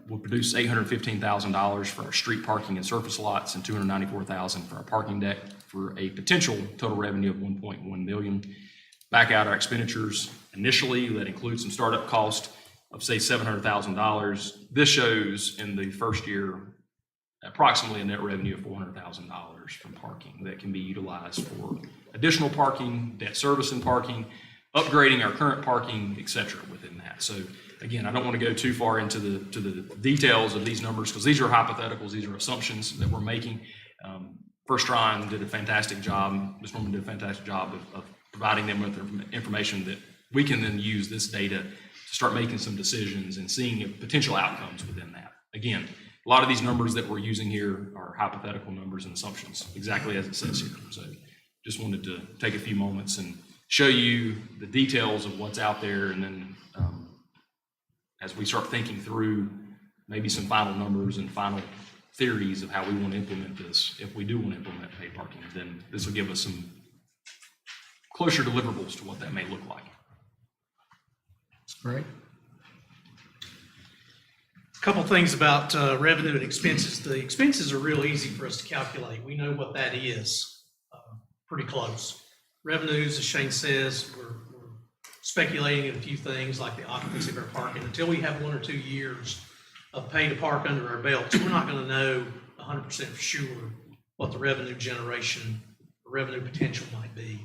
We'll produce $815,000 for our street parking and surface lots and $294,000 for our parking deck, for a potential total revenue of $1.1 million. Back out our expenditures initially, that includes some startup cost of say $700,000. This shows in the first year approximately a net revenue of $400,000 from parking that can be utilized for additional parking, debt service and parking, upgrading our current parking, et cetera, within that. So again, I don't want to go too far into the details of these numbers, because these are hypotheticals, these are assumptions that we're making. First Tron did a fantastic job, Ms. Norman did a fantastic job of providing them with information that we can then use this data to start making some decisions and seeing potential outcomes within that. Again, a lot of these numbers that we're using here are hypothetical numbers and assumptions, exactly as it says here. So just wanted to take a few moments and show you the details of what's out there, and then as we start thinking through maybe some final numbers and final theories of how we want to implement this, if we do want to implement paid parking, then this will give us some closer deliverables to what that may look like.
That's great.
Couple things about revenue and expenses. The expenses are real easy for us to calculate. We know what that is, pretty close. Revenues, as Shane says, we're speculating in a few things like the occupancy of our parking. Until we have 1 or 2 years of pay to park under our belts, we're not going to know 100% for sure what the revenue generation, revenue potential might be.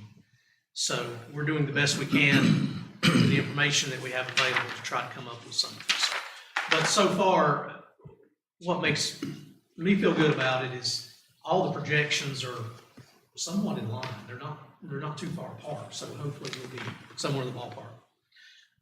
So we're doing the best we can with the information that we have available to try to come up with something. But so far, what makes me feel good about it is all the projections are somewhat in line. They're not too far apart, so hopefully we'll be somewhere in the ballpark.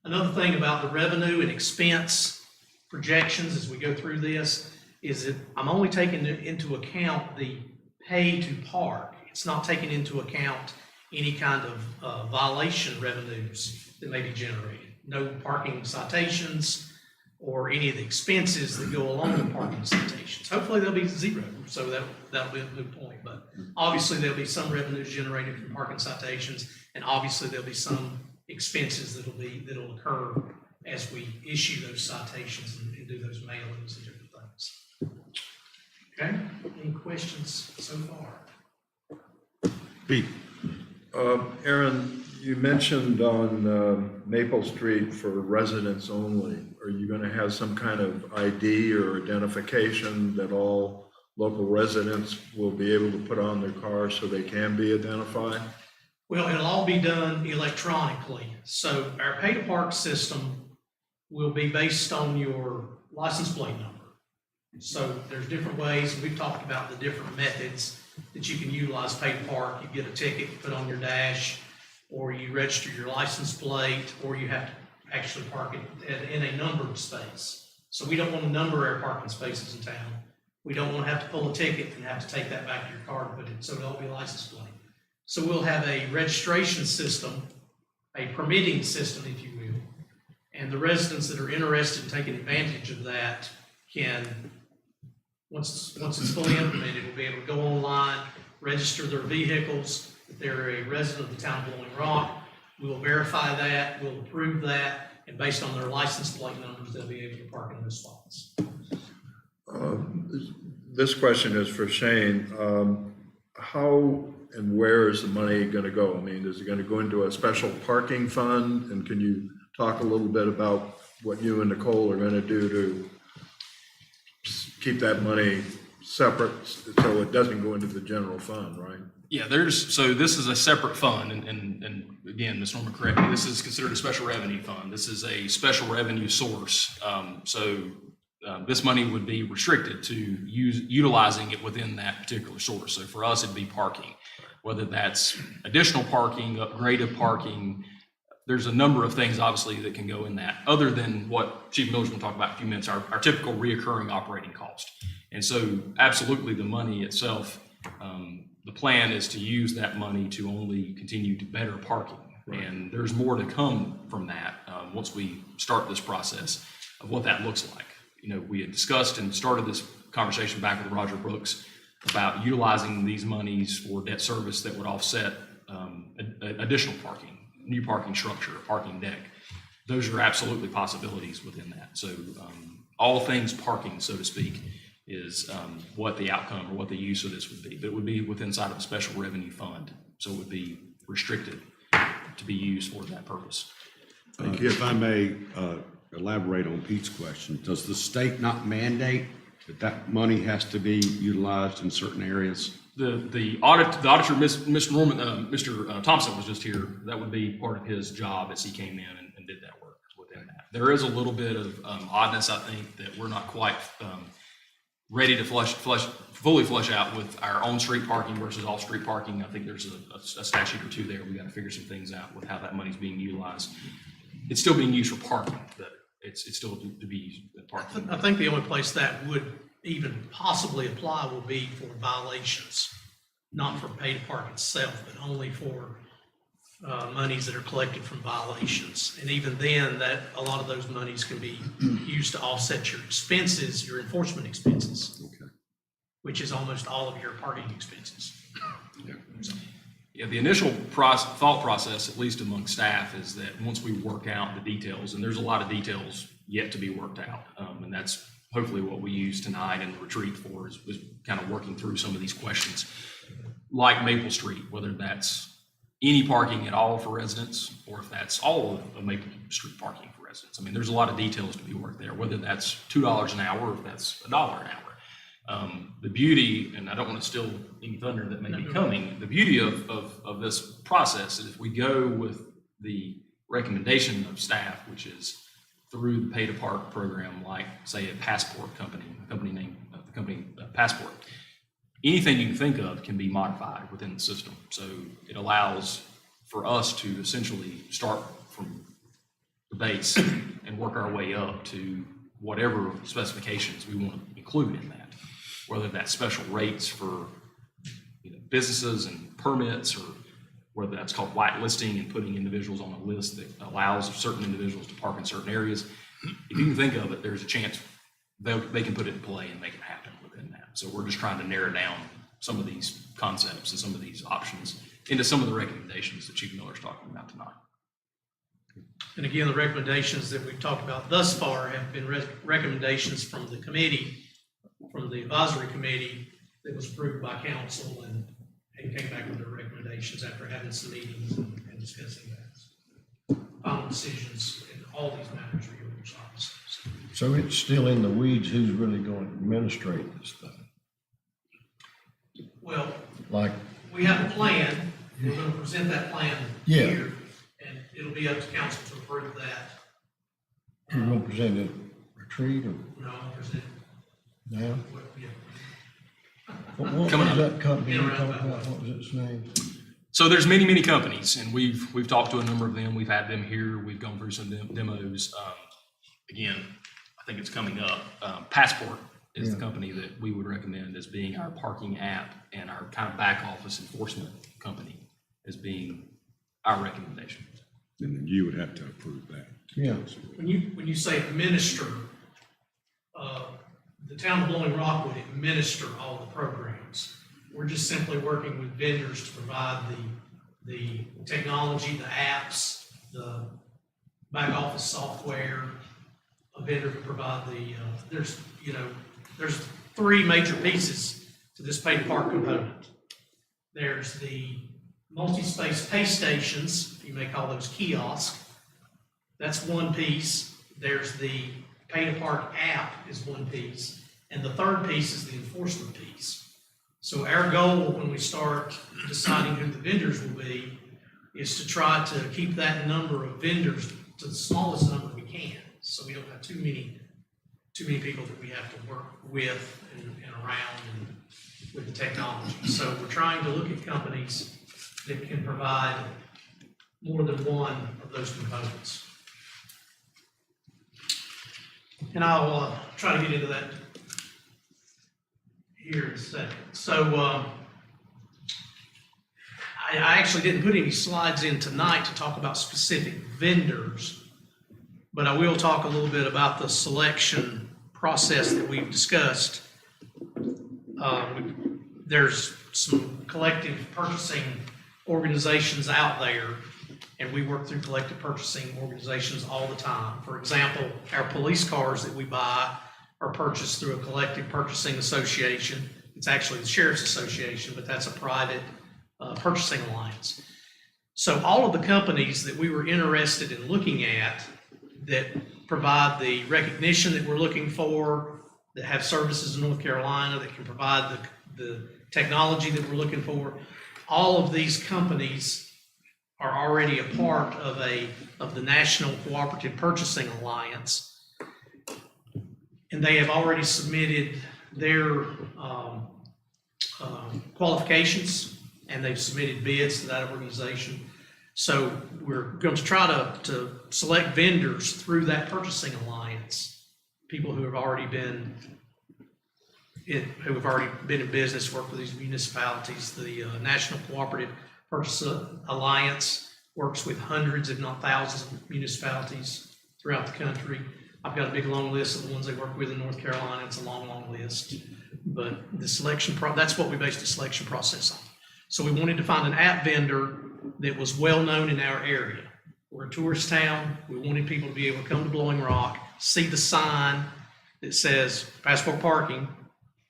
Another thing about the revenue and expense projections as we go through this is that I'm only taking into account the pay to park. It's not taking into account any kind of violation revenues that may be generated. No parking citations or any of the expenses that go along with parking citations. Hopefully they'll be zero, so that'll be a moot point. But obviously there'll be some revenues generated from parking citations, and obviously there'll be some expenses that'll occur as we issue those citations and do those mailings and different things. Okay, any questions so far?
Pete?
Aaron, you mentioned on Maple Street for residents only. Are you going to have some kind of ID or identification that all local residents will be able to put on their car so they can be identified?
Well, it'll all be done electronically. So our pay to park system will be based on your license plate number. So there's different ways, and we've talked about the different methods that you can utilize pay to park. You get a ticket, you put on your dash, or you register your license plate, or you have to actually park it in a numbered space. So we don't want to number our parking spaces in town. We don't want to have to pull a ticket and have to take that back to your car and put it, so it'll be a license plate. So we'll have a registration system, a permitting system, if you will, and the residents that are interested in taking advantage of that can, once it's fully implemented, will be able to go online, register their vehicles. If they're a resident of the town of Blowing Rock, we will verify that, we'll approve that, and based on their license plate numbers, they'll be able to park in those spots.
This question is for Shane. How and where is the money going to go? I mean, is it going to go into a special parking fund? And can you talk a little bit about what you and Nicole are going to do to keep that money separate so it doesn't go into the general fund, right?
Yeah, so this is a separate fund, and again, Ms. Norman, correct me, this is considered a special revenue fund. This is a special revenue source. This money would be restricted to utilizing it within that particular source. So for us, it'd be parking, whether that's additional parking, upgraded parking. There's a number of things, obviously, that can go in that, other than what Chief Miller's going to talk about in a few minutes, our typical reoccurring operating cost. And so absolutely the money itself, the plan is to use that money to only continue to better parking. Right. And there's more to come from that once we start this process of what that looks like. You know, we had discussed and started this conversation back with Roger Brooks about utilizing these monies for debt service that would offset additional parking, new parking structure, parking deck. Those are absolutely possibilities within that. So all things parking, so to speak, is what the outcome or what the use of this would be. But it would be within inside of a special revenue fund. So it would be restricted to be used for that purpose.
Thank you. If I may elaborate on Pete's question, does the state not mandate that money has to be utilized in certain areas?
The auditor, Mr. Norman, Mr. Thompson was just here. That would be part of his job as he came in and did that work within that. There is a little bit of oddness, I think, that we're not quite ready to fully flush out with our own street parking versus off-street parking. I think there's a statute or two there. We got to figure some things out with how that money's being utilized. It's still being used for parking, but it's still to be used for parking.
I think the only place that would even possibly apply will be for violations, not for pay to park itself, but only for monies that are collected from violations. And even then, that a lot of those monies can be used to offset your expenses, your enforcement expenses, which is almost all of your parking expenses.
Yeah, the initial thought process, at least among staff, is that once we work out the details, and there's a lot of details yet to be worked out, and that's hopefully what we use tonight and the retreat for is kind of working through some of these questions. Like Maple Street, whether that's any parking at all for residents, or if that's all of Maple Street parking for residents. I mean, there's a lot of details to be worked there, whether that's $2 an hour or if that's $1 an hour. The beauty, and I don't want to steal any thunder that may be coming, the beauty of this process is if we go with the recommendation of staff, which is through the Pay to Park program, like say a Passport company, the company Passport. Anything you can think of can be modified within the system. So it allows for us to essentially start from the base and work our way up to whatever specifications we want to include in that, whether that's special rates for businesses and permits, or whether that's called whitelisting and putting individuals on a list that allows certain individuals to park in certain areas. If you can think of it, there's a chance they can put it in play and make it happen within that. So we're just trying to narrow down some of these concepts and some of these options into some of the recommendations that Chief Miller's talking about tonight.
And again, the recommendations that we've talked about thus far have been recommendations from the committee, from the advisory committee that was approved by council and came back with their recommendations after having some meetings and discussing that. Final decisions in all these matters are yours, obviously.
So it's still in the weeds, who's really going to administrate this thing?
Well,
Like,
we have a plan. We're going to present that plan
Yeah.
here, and it'll be up to council to approve that.
who's going to present it, retreat or
Present
now?
what, yeah.
What was
Coming up.
that company you
In a
talked
roundabout
about? What was its name?
So there's many, many companies, and we've talked to a number of them. We've had them here. We've gone through some demos. Again, I think it's coming up. Passport is the company that we would recommend as being our parking app and our kind of back office enforcement company as being our recommendation.
And then you would have to approve that.
Yeah.
When you say administer, the town of Blowing Rock would administer all the programs. We're just simply working with vendors to provide the technology, the apps, the back office software. A vendor can provide there's three major pieces to this Pay to Park component. There's the multi-space pay stations, you may call those kiosks. That's one piece. There's the Pay to Park app is one piece. And the third piece is the enforcement piece. So our goal when we start deciding who the vendors will be is to try to keep that number of vendors to the smallest number we can. So we don't have too many people that we have to work with and around and with the technology. So we're trying to look at companies that can provide more than one of those components. And I'll try to get into that here in a second. So I actually didn't put any slides in tonight to talk about specific vendors, but I will talk a little bit about the selection process that we've discussed. There's some collective purchasing organizations out there, and we work through collective purchasing organizations all the time. For example, our police cars that we buy are purchased through a collective purchasing association. It's actually the Sheriff's Association, but that's a private purchasing alliance. So all of the companies that we were interested in looking at that provide the recognition that we're looking for, that have services in North Carolina, that can provide the technology that we're looking for, all of these companies are already a part of the National Cooperative Purchasing Alliance. And they have already submitted their qualifications, and they've submitted bids to that organization. So we're going to try to select vendors through that purchasing alliance, people who have already been in business, work with these municipalities. The National Cooperative Purchasing Alliance works with hundreds, if not thousands, of municipalities throughout the country. I've got a big long list of the ones they work with in North Carolina. It's a long, long list. But the selection that's what we based the selection process on. So we wanted to find an app vendor that was well-known in our area. We're a tourist town. We wanted people to be able to come to Blowing Rock, see the sign that says Passport Parking,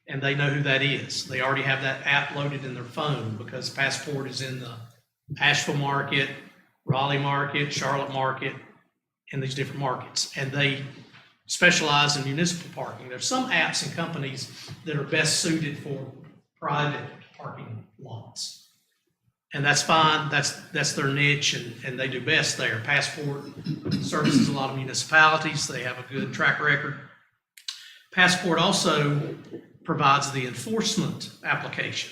and they know who that is. They already have that app loaded in their phone because Passport is in the Asheville market, Raleigh market, Charlotte market, and these different markets. And they specialize in municipal parking. There's some apps and companies that are best suited for private parking lots. And that's fine, that's their niche, and they do best there. Passport services a lot of municipalities, they have a good track record. Passport also provides the enforcement application.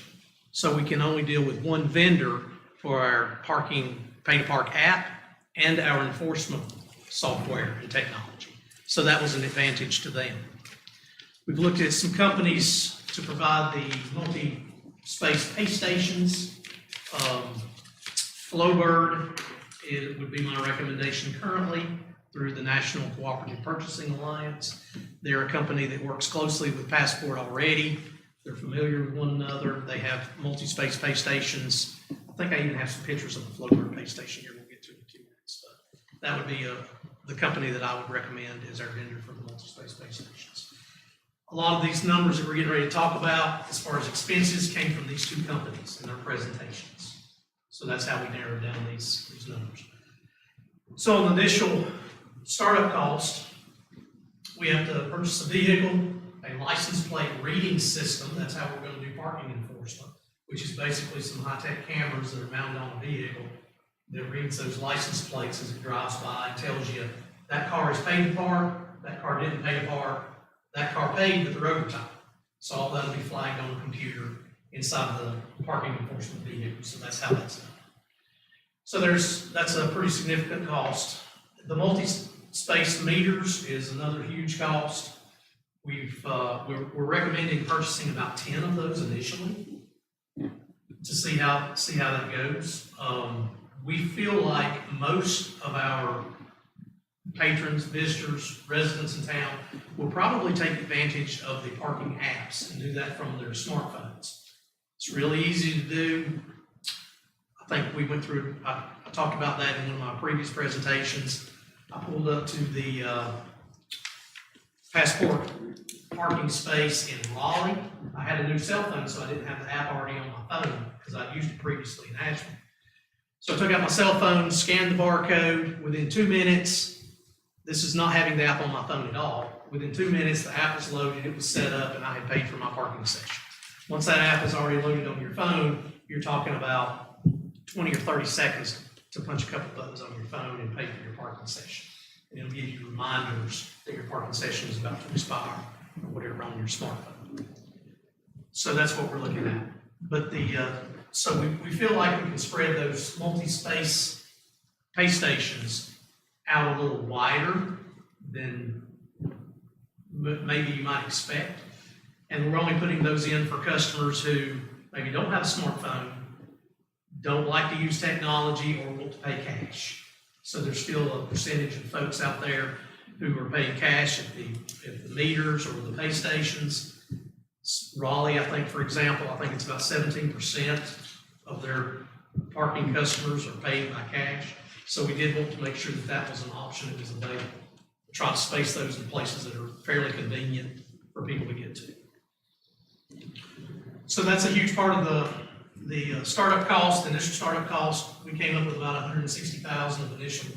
So we can only deal with one vendor for our parking, Pay to Park app and our enforcement software and technology. So that was an advantage to them. We've looked at some companies to provide the multi-space pay stations. Flowbird would be my recommendation currently through the National Cooperative Purchasing Alliance. They're a company that works closely with Passport already. They're familiar with one another. They have multi-space pay stations. I think I even have some pictures of the Flowbird pay station here we'll get to in 2 minutes. But that would be the company that I would recommend as our vendor for the multi-space pay stations. A lot of these numbers that we're getting ready to talk about as far as expenses came from these two companies in their presentations. So that's how we narrowed down these numbers. So on the initial startup cost, we have to purchase a vehicle, a license plate reading system. That's how we're going to do parking enforcement, which is basically some high-tech cameras that are mounted on a vehicle that reads those license plates as it drives by and tells you that car is paid to park, that car didn't pay to park, that car paid with their overtime. So all that'll be flagged on a computer inside the parking enforcement vehicle. So that's how that's done. So that's a pretty significant cost. The multi-space meters is another huge cost. We're recommending purchasing about 10 of those initially to see how that goes. We feel like most of our patrons, visitors, residents in town will probably take advantage of the parking apps and do that from their smartphones. It's really easy to do. I think we went through, I talked about that in one of my previous presentations. I pulled up to the Passport parking space in Raleigh. I had a new cell phone, so I didn't have the app already on my phone because I'd used it previously in Asheville. So I took out my cell phone, scanned the barcode. Within 2 minutes, this is not having the app on my phone at all. Within 2 minutes, the app was loaded, it was set up, and I had paid for my parking session. Once that app is already loaded on your phone, you're talking about 20 or 30 seconds to punch a couple buttons on your phone and pay for your parking session. And it'll give you reminders that your parking session is about to expire or whatever on your smartphone. So that's what we're looking at. But so we feel like we can spread those multi-space pay stations out a little wider than maybe you might expect. And we're only putting those in for customers who maybe don't have a smartphone, don't like to use technology, or want to pay cash. So there's still a percentage of folks out there who are paying cash at the meters or the pay stations. Raleigh, I think, for example, I think it's about 17% of their parking customers are paying by cash. So we did want to make sure that that was an option that was available. Try to space those in places that are fairly convenient for people to get to. So that's a huge part of the startup cost, initial startup cost. We came up with about $160,000 of initial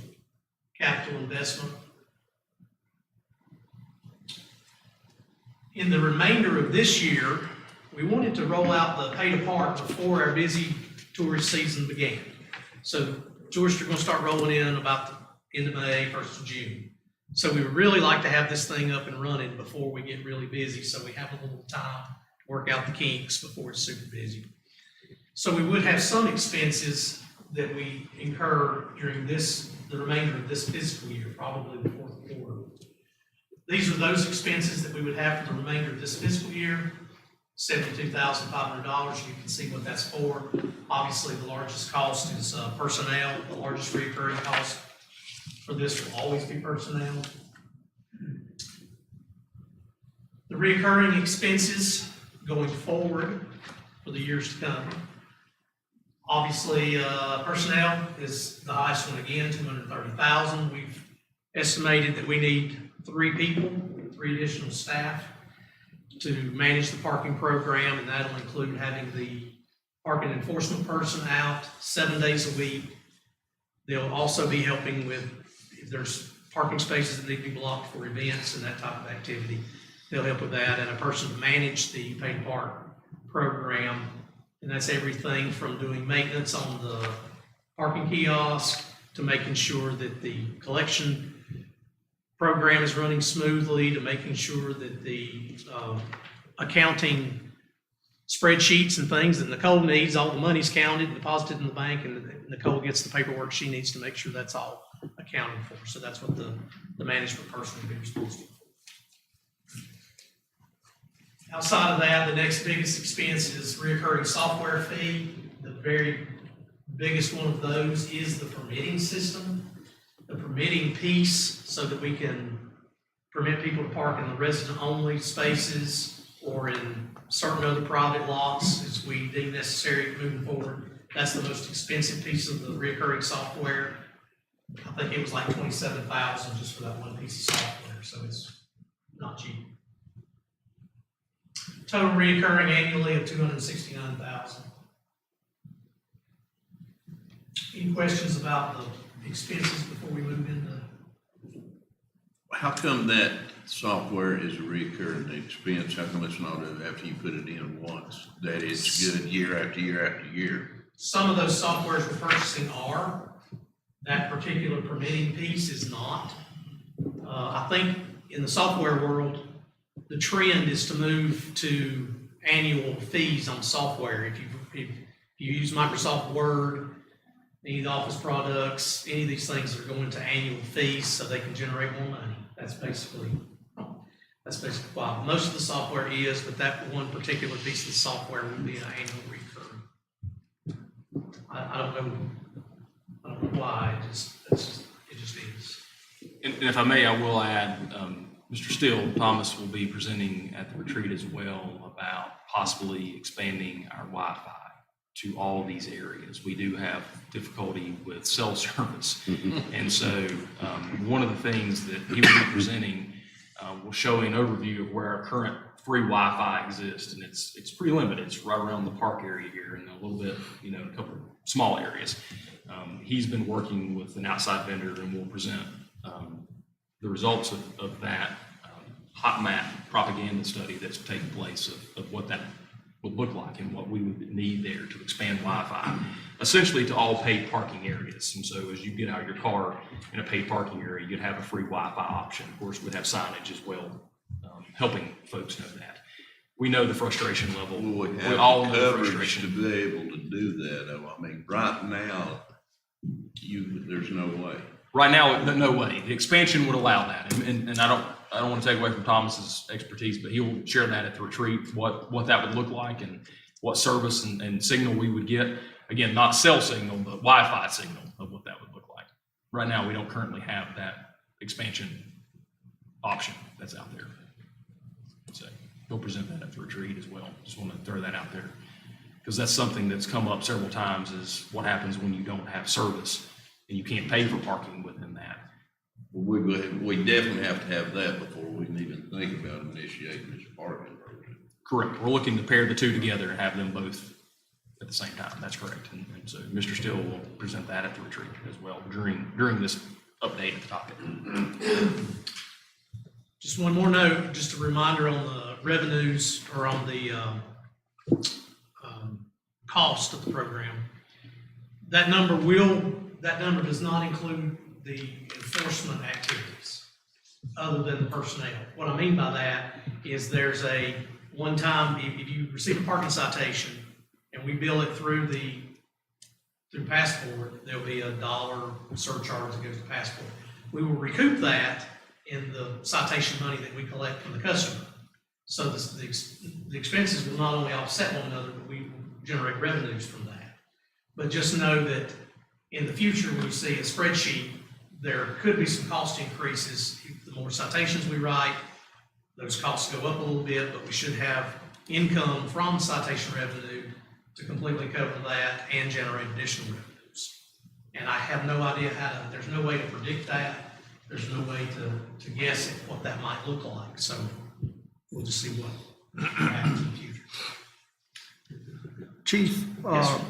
capital investment. In the remainder of this year, we wanted to roll out the pay to park before our busy tourist season began. So tourists are going to start rolling in about the end of May, 1st of June. So we would really like to have this thing up and running before we get really busy, so we have a little time to work out the kinks before it's super busy. So we would have some expenses that we incur during the remainder of this fiscal year, probably the fourth quarter. These are those expenses that we would have for the remainder of this fiscal year, $72,500. You can see what that's for. Obviously, the largest cost is personnel. The largest recurring cost for this will always be personnel. The recurring expenses going forward for the years to come. Obviously, personnel is the highest one again, $230,000. We've estimated that we need 3 people 3 additional staff to manage the parking program, and that'll include having the parking enforcement person out 7 days a week. They'll also be helping with, if there's parking spaces that need to be blocked for events and that type of activity, they'll help with that, and a person to manage the paid park program. And that's everything from doing maintenance on the parking kiosk to making sure that the collection program is running smoothly, to making sure that the accounting spreadsheets and things that Nicole needs, all the money's counted, deposited in the bank, and Nicole gets the paperwork she needs to make sure that's all accounted for. So that's what the management person will be responsible for. Outside of that, the next biggest expense is reoccurring software fee. The very biggest one of those is the permitting system. The permitting piece, so that we can permit people to park in the resident-only spaces or in certain other private lots as we deem necessary moving forward. That's the most expensive piece of the reoccurring software. I think it was like $27,000 just for that one piece of software, so it's not cheap. Total reoccurring annually of $269,000. Any questions about the expenses before we move into?
How come that software is a recurring expense? How come it's not after you put it in once, that it's good year after year after year?
Some of those softwares we're purchasing are. That particular permitting piece is not. I think in the software world, the trend is to move to annual fees on software. If you use Microsoft Word, any of the Office products, any of these things are going to annual fees so they can generate more money. That's basically why most of the software is, but that one particular piece of the software will be an annual recurring. I don't know why, it just is.
And if I may, I will add, Mr. Steele, Thomas will be presenting at the retreat as well about possibly expanding our Wi-Fi to all these areas. We do have difficulty with cell service. And so one of the things that he will be presenting will show an overview of where our current free Wi-Fi exists. And it's pretty limited. It's right around the park area here and a little bit, a couple of small areas. He's been working with an outside vendor and will present the results of that hot map propaganda study that's taken place of what that would look like and what we would need there to expand Wi-Fi, essentially to all paid parking areas. And so as you get out of your car in a paid parking area, you'd have a free Wi-Fi option. Of course, we'd have signage as well, helping folks know that. We know the frustration level.
Will we
We
have
all
the
know the
coverage
frustration.
to be able to do that? I mean, right now, there's no way.
Right now, no way. The expansion would allow that. And I don't want to take away from Thomas's expertise, but he will share that at the retreat, what that would look like and what service and signal we would get. Again, not cell signal, but Wi-Fi signal of what that would look like. Right now, we don't currently have that expansion option that's out there. So he'll present that at the retreat as well. Just want to throw that out there. Because that's something that's come up several times, is what happens when you don't have service and you can't pay for parking within that.
We definitely have to have that before we can even think about initiating this parking program.
Correct. We're looking to pair the two together and have them both at the same time. That's correct. And so Mr. Steele will present that at the retreat as well during this update of the topic.
Just one more note, just a reminder on the revenues or on the cost of the program. That number does not include the enforcement activities other than the personnel. What I mean by that is there's a one-time, if you receive a parking citation and we bill it through Passport, there'll be $1 surcharge that goes to Passport. We will recoup that in the citation money that we collect from the customer. So the expenses will not only offset one another, but we will generate revenues from that. But just know that in the future, when you see a spreadsheet, there could be some cost increases. The more citations we write, those costs go up a little bit, but we should have income from citation revenue to completely cover that and generate additional revenues. And I have no idea there's no way to predict that. there's no way to guess at what that might look like. So we'll just see what happens in the future.
Chief,
Yes, sir.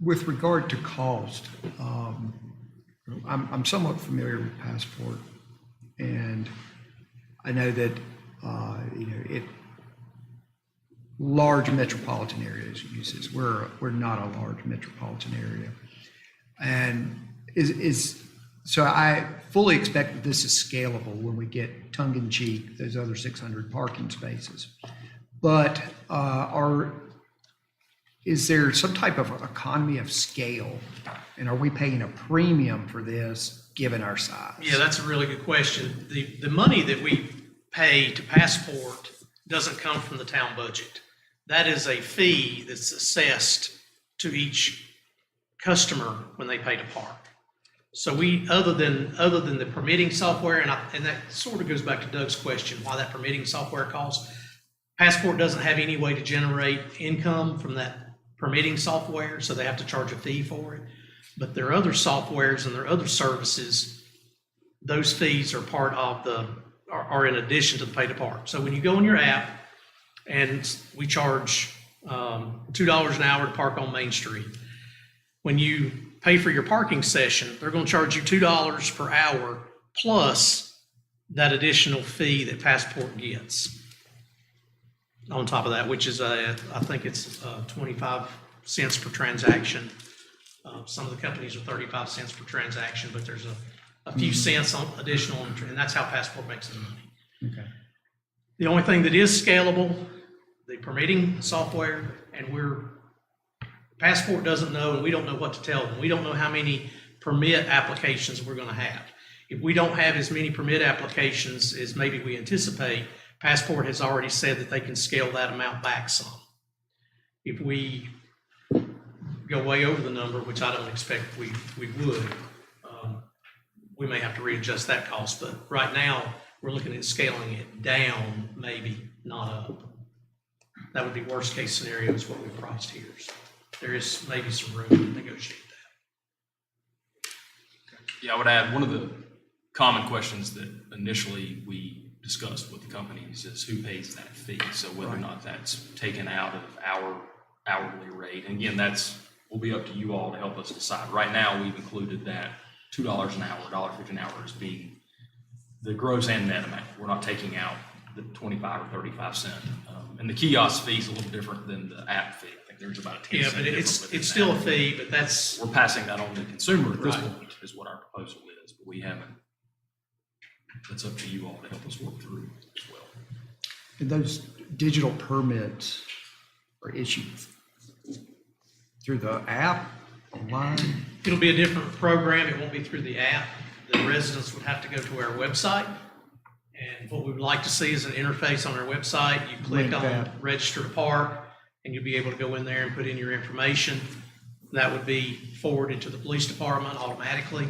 with regard to cost, I'm somewhat familiar with Passport, and I know that, large metropolitan areas uses, we're not a large metropolitan area. And so I fully expect that this is scalable when we get tongue-in-cheek, those other 600 parking spaces. But is there some type of economy of scale? And are we paying a premium for this, given our size?
Yeah, that's a really good question. The money that we pay to Passport doesn't come from the town budget. That is a fee that's assessed to each customer when they pay to park. So we, other than the permitting software, and that sort of goes back to Doug's question, why that permitting software costs. Passport doesn't have any way to generate income from that permitting software, so they have to charge a fee for it. But their other softwares and their other services, those fees are part of are in addition to the pay to park. So when you go in your app, and we charge $2 an hour to park on Main Street. When you pay for your parking session, they're going to charge you $2 per hour plus that additional fee that Passport gets on top of that, which is I think it's 25 cents per transaction. Some of the companies are 35 cents per transaction, but there's a few cents on additional, and that's how Passport makes the money.
Okay.
The only thing that is scalable, the permitting software, and Passport doesn't know, and we don't know what to tell them. We don't know how many permit applications we're gonna have. If we don't have as many permit applications as maybe we anticipate, Passport has already said that they can scale that amount back some. If we go way over the number, which I don't expect we would, we may have to readjust that cost, but right now, we're looking at scaling it down, maybe, not up. That would be worst case scenario is what we priced here. So there is maybe some room to negotiate that.
Yeah, I would add, one of the common questions that initially we discussed with the companies is who pays that fee? So whether or not that's taken out of our hourly rate. And again, will be up to you all to help us decide. Right now, we've included that $2 an hour, $1.50 an hour as being the gross and net amount. We're not taking out the 25 or 35 cent. And the kiosk fee is a little different than the app fee. I think there's about a 10
Yeah,
cent
but
difference within
it's still a
that.
fee, but that's,
We're passing that on to the consumer at this
Right.
point is what our proposal is, but we haven't. That's up to you all to help us work through as well.
And those digital permits are issued through the app, online?
it'll be a different program. It won't be through the app. The residents would have to go to our website. And what we would like to see is an interface on our website. You click
Link
on
that.
register to park, and you'll be able to go in there and put in your information. That would be forwarded to the police department automatically,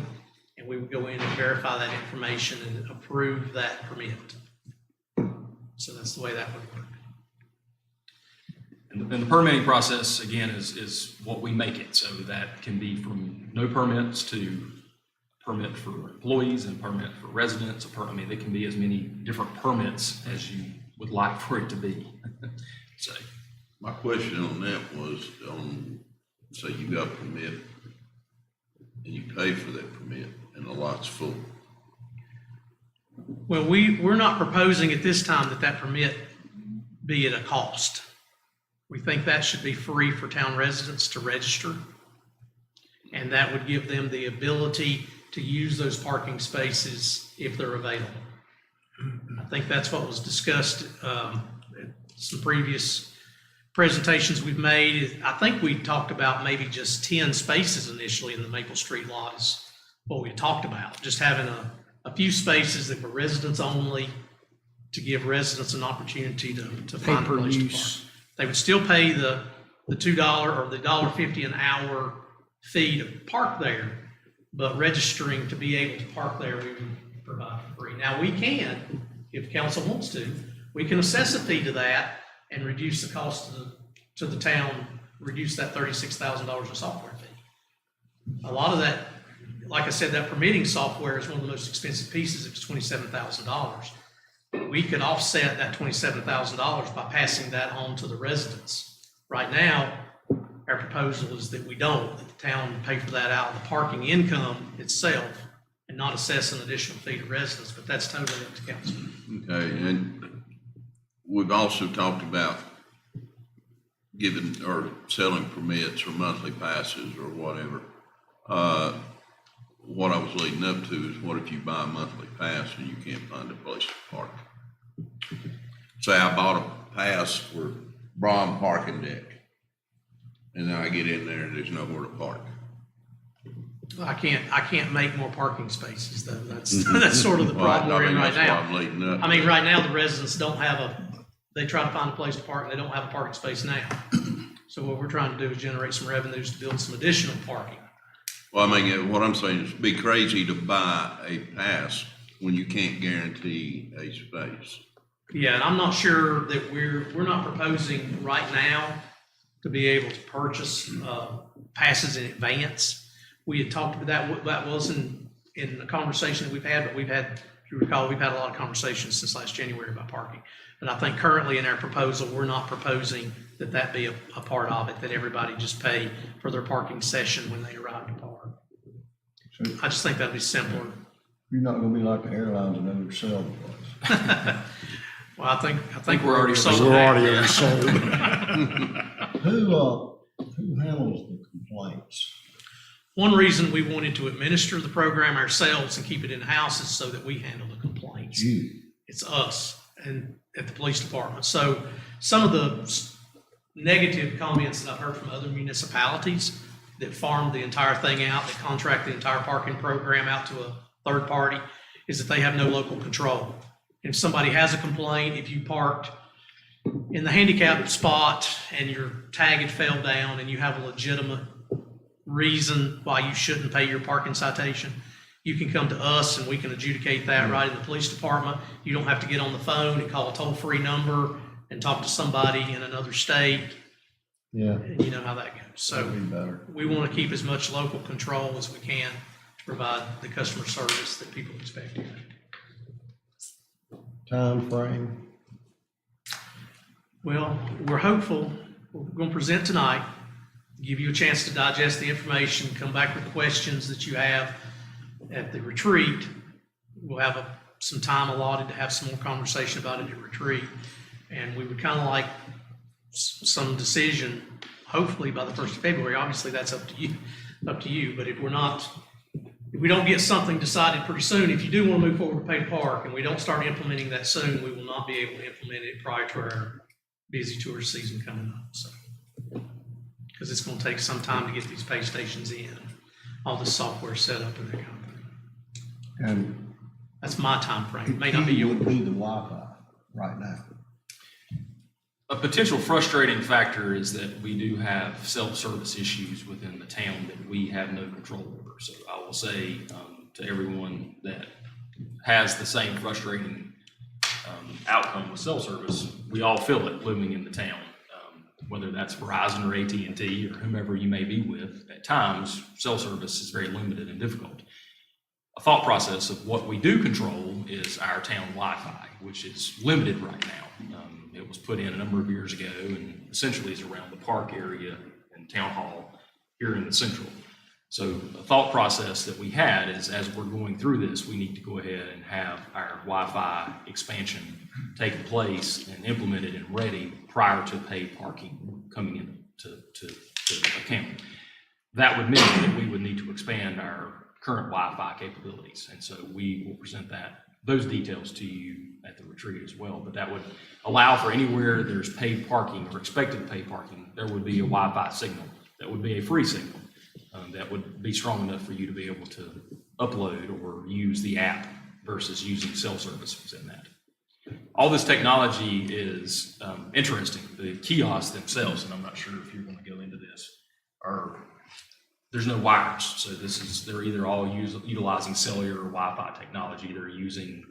and we would go in and verify that information and approve that permit. So that's the way that would work.
And the permitting process, again, is what we make it. So that can be from no permits to permit for employees and permit for residents. I mean, there can be as many different permits as you would like for it to be. So,
My question on that was, say you got a permit and you pay for that permit and the lot's full.
Well, we're not proposing at this time that permit be at a cost. We think that should be free for town residents to register. And that would give them the ability to use those parking spaces if they're available. I think that's what was discussed at some previous presentations we've made. I think we talked about maybe just 10 spaces initially in the Maple Street lot is what we talked about. Just having a few spaces that were residents only to give residents an opportunity to find a
per
place to
use.
park. They would still pay the $2 or the $1.50 an hour fee to park there, but registering to be able to park there, we would provide for free. Now, we can, if council wants to, we can assess a fee to that and reduce the cost to the town, reduce that $36,000 in software fee. A lot of that like I said, that permitting software is one of the most expensive pieces. It's $27,000. We could offset that $27,000 by passing that on to the residents. Right now, our proposal is that we don't, that the town pay for that out of the parking income itself and not assess an additional fee to residents, but that's totally up to council.
Okay, and we've also talked about giving or selling permits or monthly passes or whatever. What I was leading up to is what if you buy a monthly pass and you can't find a place to park? Say I bought a pass for Brom Parking Deck, and then I get in there and there's nowhere to park.
I can't make more parking spaces though. That's sort of the problem we're in right
That's
now.
why I'm leading up.
I mean, right now, the residents don't have they try to find a place to park, and they don't have a parking space now. So what we're trying to do is generate some revenues to build some additional parking.
Well, I mean, what I'm saying is it'd be crazy to buy a pass when you can't guarantee a space.
Yeah, and I'm not sure that we're not proposing right now to be able to purchase passes in advance. We had talked about that wasn't in the conversation that we've had, but if you recall, we've had a lot of conversations since last January about parking. But I think currently in our proposal, we're not proposing that be a part of it, that everybody just pay for their parking session when they arrive to park.
So
I just think that'd be simpler.
you're not gonna be like the airlines and oversell the place.
Well, I think we're already sold.
We're
that.
already oversold.
Who handles the complaints?
One reason we wanted to administer the program ourselves and keep it in-house is so that we handle the complaints.
You.
It's us and at the police department. So some of the negative comments that I've heard from other municipalities that farm the entire thing out, that contract the entire parking program out to a third party, is that they have no local control. If somebody has a complaint, if you parked in the handicap spot and your tag had fell down and you have a legitimate reason why you shouldn't pay your parking citation, you can come to us and we can adjudicate that right in the police department. You don't have to get on the phone and call a toll-free number and talk to somebody in another state.
Yeah,
And you know how that goes. So
that'd be better.
we want to keep as much local control as we can to provide the customer service that people expect here.
Time frame.
Well, we're hopeful. We're going to present tonight, give you a chance to digest the information, come back with questions that you have at the retreat. We'll have some time allotted to have some more conversation about it at retreat. And we would kind of like some decision, hopefully by the 1st of February. Obviously, that's up to you. But if we don't get something decided pretty soon, if you do want to move forward to pay to park and we don't start implementing that soon, we will not be able to implement it prior to our busy tourist season coming up. So, because it's going to take some time to get these pay stations in, all the software set up and that kind of thing.
And
That's my time frame. It may not be yours.
would be the Wi-Fi right now.
A potential frustrating factor is that we do have self-service issues within the town that we have no control over. So I will say to everyone that has the same frustrating outcome with self-service, we all feel it living in the town, whether that's Verizon or AT&T or whomever you may be with. At times, self-service is very limited and difficult. A thought process of what we do control is our town Wi-Fi, which is limited right now. It was put in a number of years ago and essentially is around the park area and town hall here in the central. So a thought process that we had is as we're going through this, we need to go ahead and have our Wi-Fi expansion taking place and implemented and ready prior to paid parking coming into account. That would mean that we would need to expand our current Wi-Fi capabilities. And so we will present those details to you at the retreat as well. But that would allow for anywhere there's paid parking or expected paid parking, there would be a Wi-Fi signal that would be a free signal that would be strong enough for you to be able to upload or use the app versus using self-service within that. All this technology is interesting. The kiosks themselves, and I'm not sure if you're going to go into this, there's no wires. So they're either all utilizing cellular or Wi-Fi technology. They're using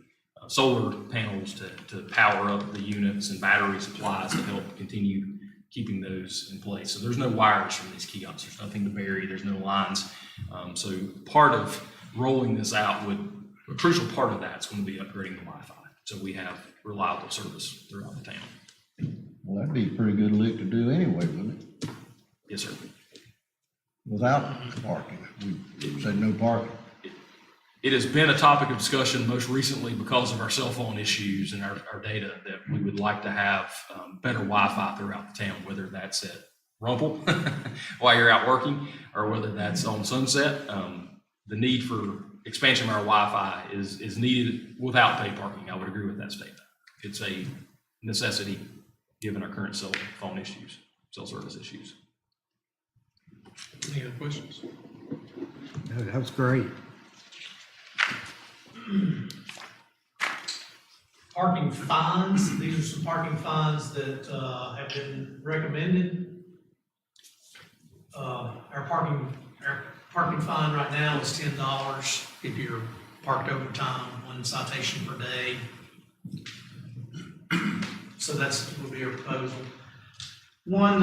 solar panels to power up the units and battery supplies to help continue keeping those in place. So there's no wires from these kiosks. There's nothing to bury. There's no lines. So part of rolling this out a crucial part of that's going to be upgrading the Wi-Fi. So we have reliable service throughout the town.
Well, that'd be a pretty good lick to do anyway, wouldn't it?
Yes, sir.
Without parking. We said no parking.
It has been a topic of discussion most recently because of our cell phone issues and our data that we would like to have better Wi-Fi throughout the town, whether that's at Rumpel while you're out working or whether that's on Sunset. The need for expansion of our Wi-Fi is needed without paid parking. I would agree with that statement. It's a necessity given our current cell phone issues, cell service issues.
Any other questions?
No, that was great.
Parking fines, these are some parking fines that have been recommended. Our parking fine right now is $10 if you're parked over time, 1 citation per day. So would be our proposal. One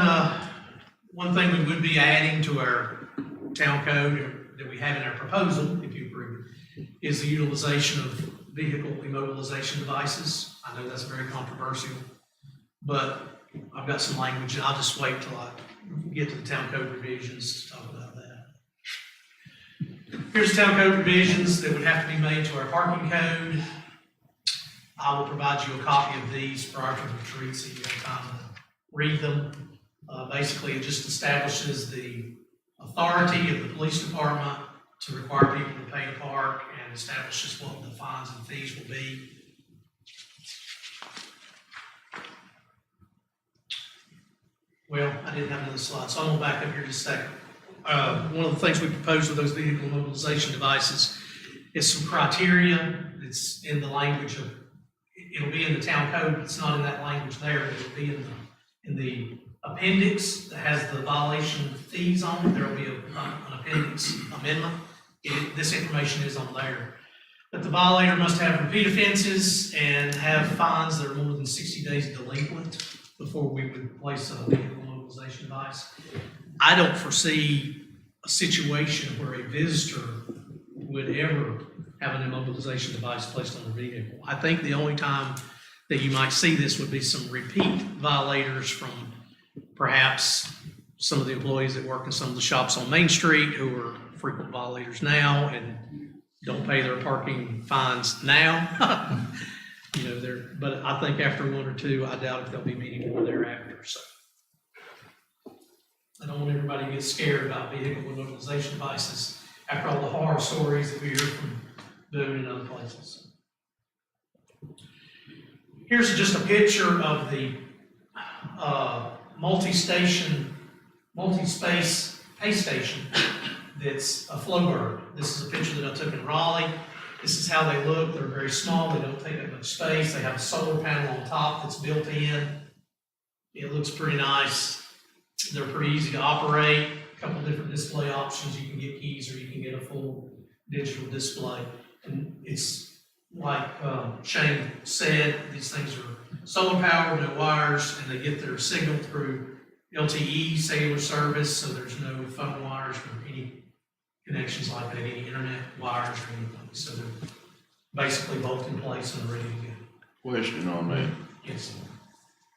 thing we would be adding to our town code that we have in our proposal, if you approve it, is the utilization of vehicle immobilization devices. I know that's very controversial, but I've got some language, and I'll just wait till I get to the town code revisions to talk about that. Here's town code revisions that would have to be made to our parking code. I will provide you a copy of these prior to the retreat so you have time to read them. Basically, it just establishes the authority of the police department to require people to pay to park and establishes what the fines and fees will be. Well, I didn't have another slide, so I'm gonna back up here just a second. One of the things we propose with those vehicle immobilization devices is some criteria. It's in the language of, it'll be in the town code, but it's not in that language there, but it'll be in the appendix that has the violation fees on it. There will be an appendix amendment. This information is on there. But the violator must have repeat offenses and have fines that are more than 60 days delinquent before we would place a vehicle immobilization device. I don't foresee a situation where a visitor would ever have an immobilization device placed on their vehicle. I think the only time that you might see this would be some repeat violators from perhaps some of the employees that work in some of the shops on Main Street who are frequent violators now and don't pay their parking fines now. But I think after 1 or 2, I doubt if there'll be many more thereafter. So I don't want everybody to get scared about vehicle immobilization devices after all the horror stories that we hear from Boone and other places. Here's just a picture of the multi-space pay station that's a Flowbird. This is a picture that I took in Raleigh. This is how they look. They're very small. They don't take up much space. They have a solar panel on top that's built in. It looks pretty nice. They're pretty easy to operate. A couple different display options. You can get keys or you can get a full digital display. And it's like Shane said, these things are solar powered, no wires, and they get their signal through LTE cellular service, so there's no phone wires or any connections like that, any internet wires or anything. So they're basically both in place and ready to go.
Question on that.
Yes.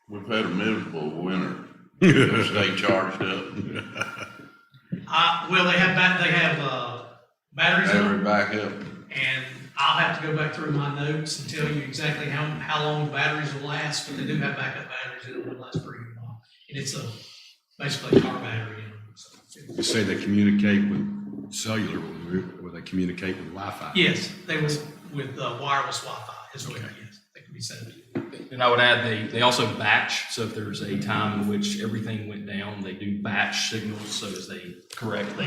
We've had a miserable winter. It'll stay charged up.
Well, they have batteries on
Every
them,
backup.
and I'll have to go back through my notes and tell you exactly how long the batteries will last, but they do have backup batteries and it will last pretty long. And it's basically a car battery in them. So.
You say they communicate with cellular, will they communicate with Wi-Fi?
Yes, they will with wireless Wi-Fi as well. Yes, they can be set up.
And I would add, they also batch, so if there's a time in which everything went down, they do batch signals, so as they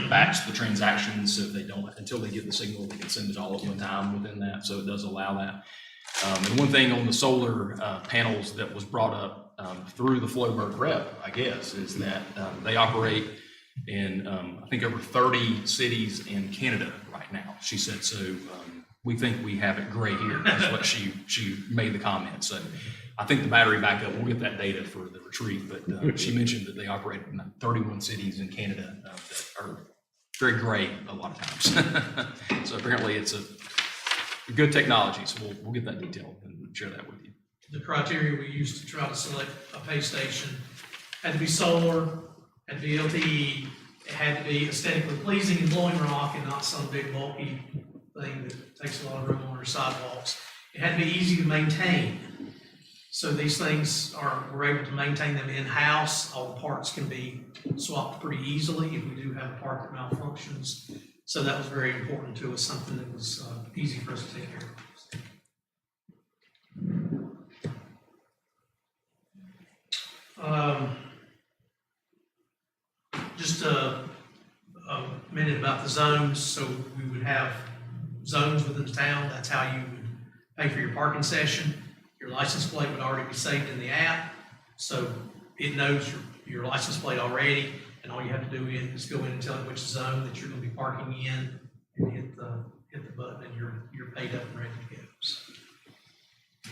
batch the transactions, so if they don't, until they get the signal, they can send it all at one time within that, so it does allow that. And one thing on the solar panels that was brought up through the Flowbird rep, I guess, is that they operate in, I think, over 30 cities in Canada right now, she said, so we think we have it gray here, is what she made the comment. So I think the battery backup, we'll get that data for the retreat, but she mentioned that they operate in 31 cities in Canada that are very gray a lot of times. So apparently it's a good technology, so we'll get that detail and share that with you.
The criteria we used to try to select a pay station had to be solar, had to be LTE, it had to be aesthetically pleasing and blowing rock and not some big bulky thing that takes a lot of room on our sidewalks. It had to be easy to maintain. So these things we're able to maintain them in-house. All the parts can be swapped pretty easily if we do have a part that malfunctions. So that was very important to us, something that was easy for us to take care of. Just a minute about the zones. So we would have zones within the town. That's how you would pay for your parking session. Your license plate would already be saved in the app. So it knows your license plate already, and all you have to do is go in and tell it which zone that you're going to be parking in, and hit the button, and you're paid up and ready to go. So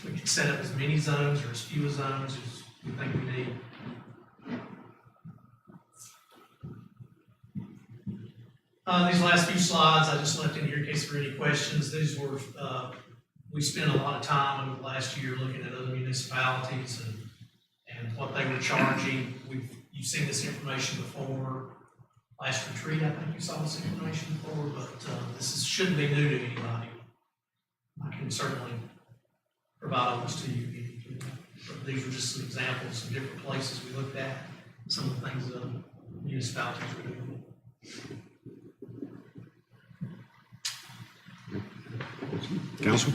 we can set up as many zones or as few zones as we think we need. These last few slides I just left in here in case there were any questions. These were, we spent a lot of time over the last year looking at other municipalities and what they were charging. You've seen this information before. Last retreat, I think you saw this information before, but shouldn't be new to anybody. I can certainly provide all this to you if you need to. But these were just some examples of different places we looked at, some of the things that municipalities were doing.
Council?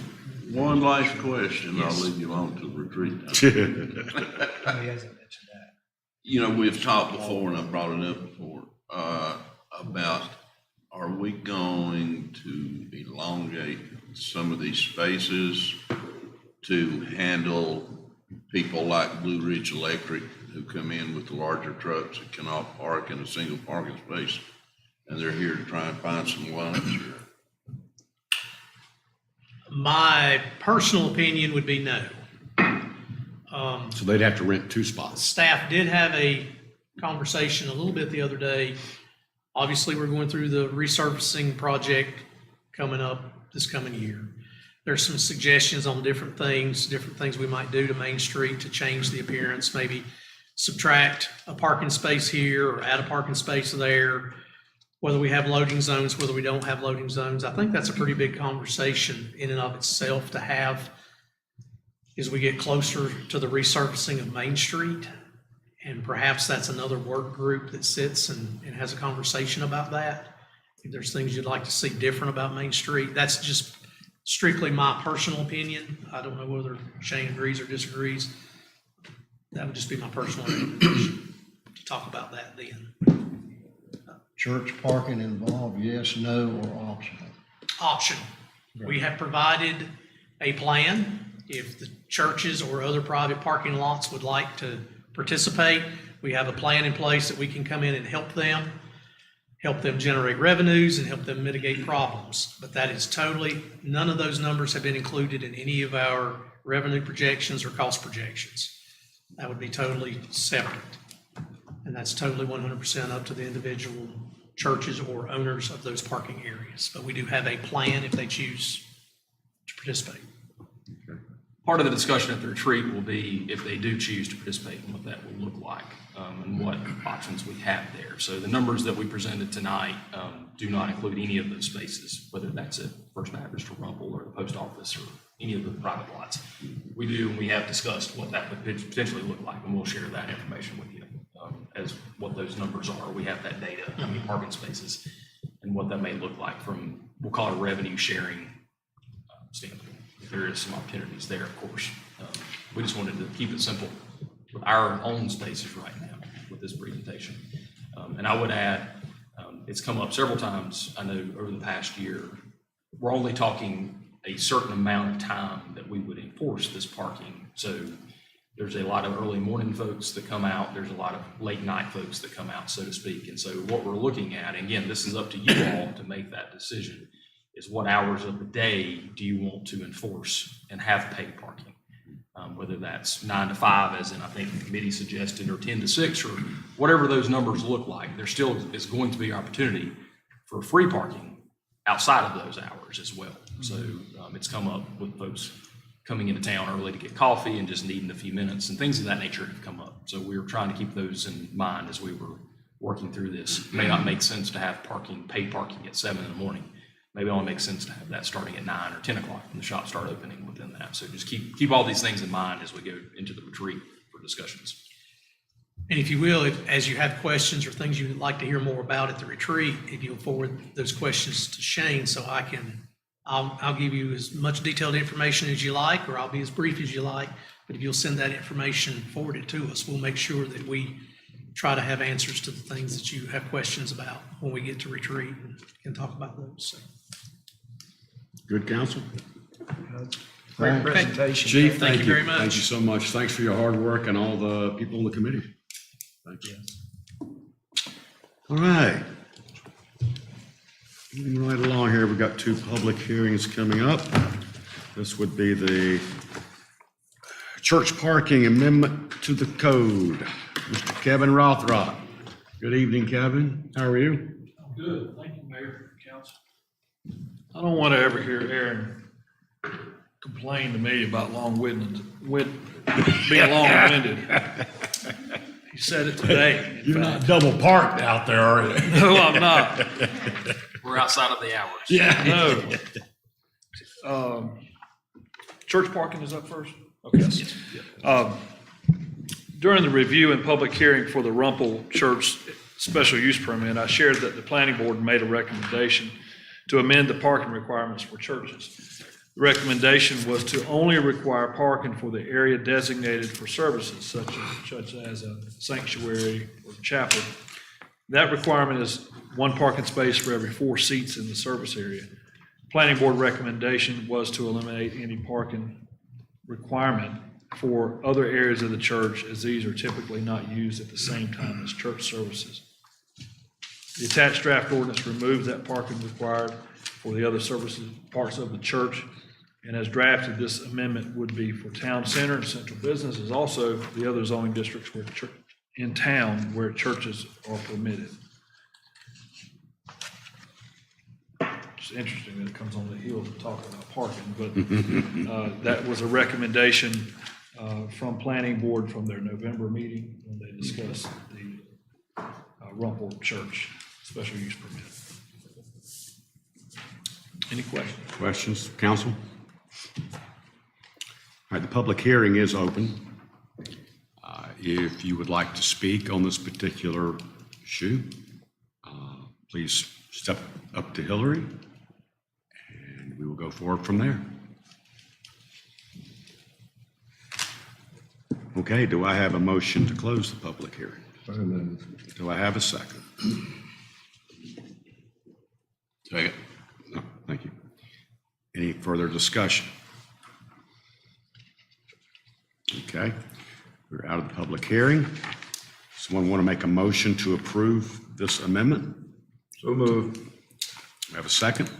One last question, I'll leave you alone to the retreat. You know, we've talked before, and I've brought it up before, about are we going to elongate some of these spaces to handle people like Blue Ridge Electric who come in with the larger trucks that cannot park in a single parking space, and they're here to try and find some lunch?
My personal opinion would be no.
So they'd have to rent 2 spots.
Staff did have a conversation a little bit the other day. Obviously, we're going through the resurfacing project coming up this coming year. There's some suggestions on different things we might do to Main Street to change the appearance, maybe subtract a parking space here or add a parking space there, whether we have loading zones, whether we don't have loading zones. I think that's a pretty big conversation in and of itself to have as we get closer to the resurfacing of Main Street. And perhaps that's another work group that sits and has a conversation about that. If there's things you'd like to see different about Main Street, that's just strictly my personal opinion. I don't know whether Shane agrees or disagrees. That would just be my personal recommendation to talk about that then.
Church parking involved, yes, no, or optional?
Optional. We have provided a plan. If the churches or other private parking lots would like to participate, we have a plan in place that we can come in and help them generate revenues and help them mitigate problems. But that is totally, none of those numbers have been included in any of our revenue projections or cost projections. That would be totally separate. And that's totally 100% up to the individual churches or owners of those parking areas. But we do have a plan if they choose to participate.
Part of the discussion at the retreat will be if they do choose to participate and what that will look like, and what options we have there. So the numbers that we presented tonight do not include any of those spaces, whether that's at First Baptist or Rumpel or the post office or any of the private lots. We do, and we have discussed what that would potentially look like, and we'll share that information with you as what those numbers are. We have that data, how many parking spaces, and what that may look like from, we'll call it a revenue sharing standpoint. There is some opportunities there, of course. We just wanted to keep it simple with our own spaces right now with this presentation. And I would add, it's come up several times, I know, over the past year. We're only talking a certain amount of time that we would enforce this parking. So there's a lot of early morning folks that come out. There's a lot of late night folks that come out, so to speak. And so what we're looking at, again, this is up to you all to make that decision, is what hours of the day do you want to enforce and have paid parking? Whether that's 9 to 5, as in I think the committee suggested, or 10 to 6, or whatever those numbers look like, there still is going to be opportunity for free parking outside of those hours as well. So it's come up with folks coming into town early to get coffee and just needing a few minutes, and things of that nature have come up. So we were trying to keep those in mind as we were working through this. It may not make sense to have parking, paid parking at 7 in the morning. Maybe it only makes sense to have that starting at 9 or 10 o'clock when the shops start opening within that. So just keep all these things in mind as we go into the retreat for discussions.
And if you will, as you have questions or things you'd like to hear more about at the retreat, if you'll forward those questions to Shane, so I'll give you as much detailed information as you like, or I'll be as brief as you like. But if you'll send that information, forward it to us, we'll make sure that we try to have answers to the things that you have questions about when we get to retreat and can talk about those. So.
Good counsel?
Great presentation.
Chief,
Thank you very much.
Thank you so much. Thanks for your hard work and all the people on the committee. Thank you. All right. Moving right along here, we've got 2 public hearings coming up. This would be the church parking amendment to the code. Mr. Kevin Rothrock. Good evening, Kevin. How are you?
Good, thank you, Mayor, Council. I don't want to ever hear Aaron complain to me about being long-winded. He said it today.
You're not double parked out there, are you?
No, I'm not.
We're outside of the hours.
Yeah.
No. Church parking is up first? Okay. During the review and public hearing for the Rumpel Church special use permit, I shared that the planning board made a recommendation to amend the parking requirements for churches. The recommendation was to only require parking for the area designated for services such as a sanctuary or chapel. That requirement is 1 parking space for every 4 seats in the service area. Planning board recommendation was to eliminate any parking requirement for other areas of the church, as these are typically not used at the same time as church services. The attached draft ordinance removes that parking required for the other services, parts of the church, and as drafted, this amendment would be for town center and central business, as also the other zoning districts in town where churches are permitted. It's interesting that it comes on the heels of talking about parking, but that was a recommendation from planning board from their November meeting when they discussed the Rumpel Church special use permit. Any questions?
Questions, council? All right, the public hearing is open. If you would like to speak on this particular issue, please step up to Hillary, and we will go forward from there. Okay, do I have a motion to close the public hearing? Do I have a second?
Second.
No, thank you. Any further discussion? Okay, we're out of the public hearing. Someone want to make a motion to approve this amendment?
So moved.
We have a second?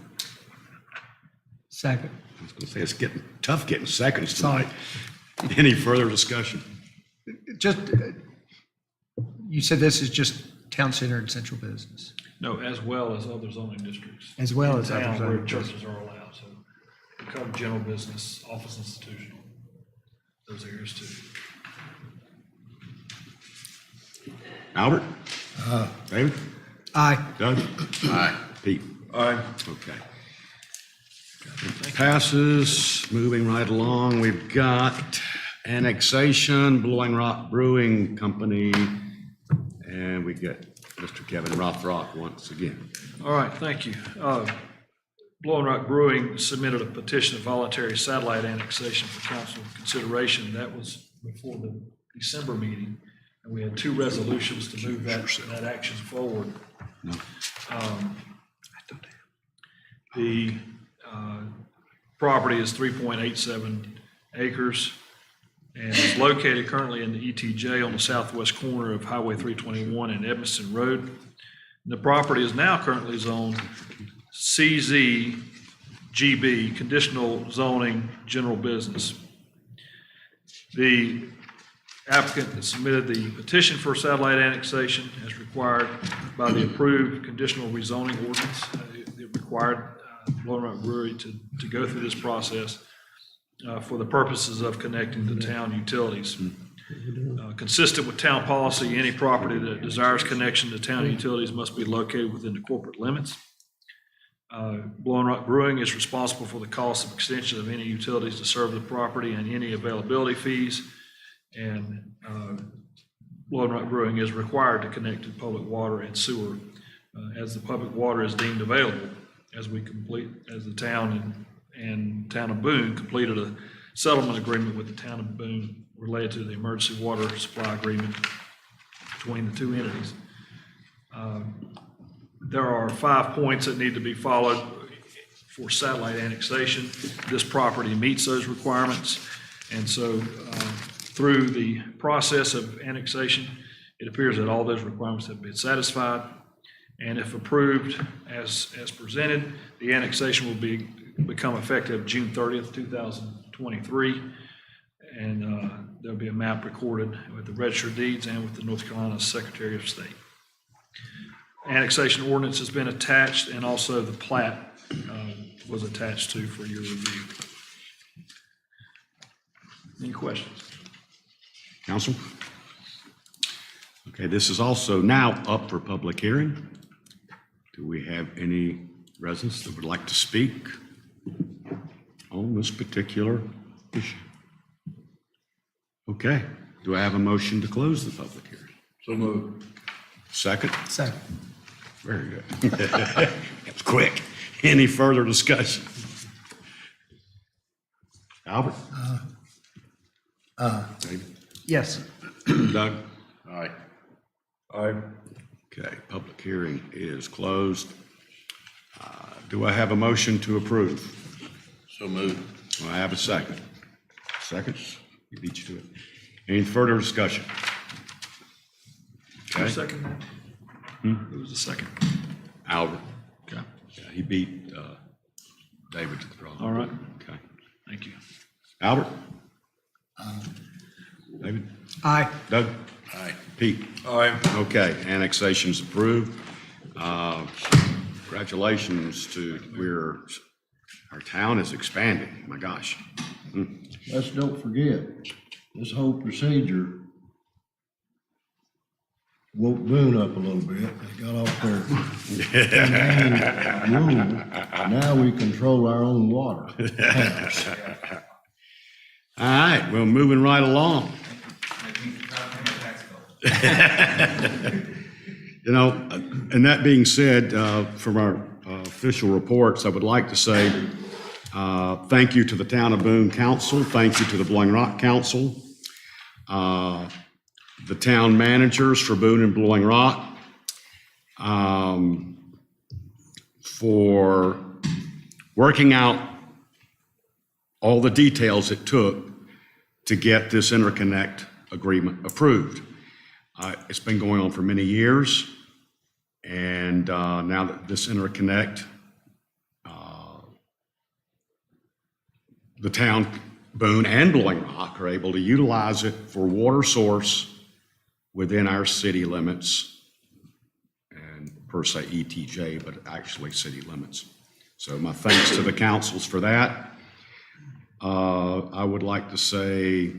Second.
I was going to say, it's getting tough getting seconds tonight. Any further discussion?
Just, you said this is just town center and central business,
No, as well as other zoning districts.
as well
in
as other
town
zoning
where churches are allowed, so we cover general business, office institutional, those areas too.
Albert? David?
Aye.
Doug?
Aye.
Pete?
Aye.
Okay. Passes, moving right along, we've got annexation, Blowing Rock Brewing Company, and we get Mr. Kevin Rothrock once again.
All right, thank you. Blowing Rock Brewing submitted a petition of voluntary satellite annexation for council consideration. That was before the December meeting, and we had 2 resolutions to move that action forward.
No.
The property is 3.87 acres and is located currently in the ETJ on the southwest corner of Highway 321 and Edmiston Road. The property is now currently zoned CZ GB, conditional zoning, general business. The applicant has submitted the petition for satellite annexation as required by the approved conditional rezoning ordinance. It required Blowing Rock Brewery to go through this process for the purposes of connecting the town utilities. Consistent with town policy, any property that desires connection to town utilities must be located within the corporate limits. Blowing Rock Brewing is responsible for the cost of extension of any utilities to serve the property and any availability fees. And Blowing Rock Brewing is required to connect to public water and sewer as the public water is deemed available as the town and Town of Boone completed a settlement agreement with the Town of Boone related to the emergency water supply agreement between the two entities. There are 5 points that need to be followed for satellite annexation. This property meets those requirements. And so through the process of annexation, it appears that all those requirements have been satisfied. And if approved as presented, the annexation will become effective June 30th, 2023. And there'll be a map recorded with the Register of Deeds and with the North Carolina Secretary of State. Annexation ordinance has been attached, and also the plat was attached to for your review. Any questions?
Council? Okay, this is also now up for public hearing. Do we have any residents that would like to speak on this particular issue? Okay, do I have a motion to close the public hearing?
So moved.
Second?
Second.
Very good. That was quick. Any further discussion? Albert? David?
Yes.
Doug?
Aye.
Aye.
Okay, public hearing is closed. Do I have a motion to approve?
So moved.
Do I have a second? Second? You beat you to it. Any further discussion?
Who
Okay,
seconded that? Who was the second?
Albert.
Okay,
Yeah, he beat David to the draw.
all right,
Okay.
thank you.
Albert? David?
Aye.
Doug?
Aye.
Pete?
Aye.
Okay, annexation's approved. Congratulations to our town is expanding, my gosh.
Let's don't forget, this whole procedure woke Boone up a little bit. They got off their main rule. Now we control our own water.
All right, well, moving right along. You know, and that being said, from our official reports, I would like to say thank you to the Town of Boone Council, thank you to the Blowing Rock Council, the town managers for Boone and Blowing Rock, for working out all the details it took to get this interconnect agreement approved. It's been going on for many years, and now that this interconnect, the town, Boone and Blowing Rock are able to utilize it for water source within our city limits, and per se ETJ, but actually city limits. So my thanks to the councils for that. I would like to say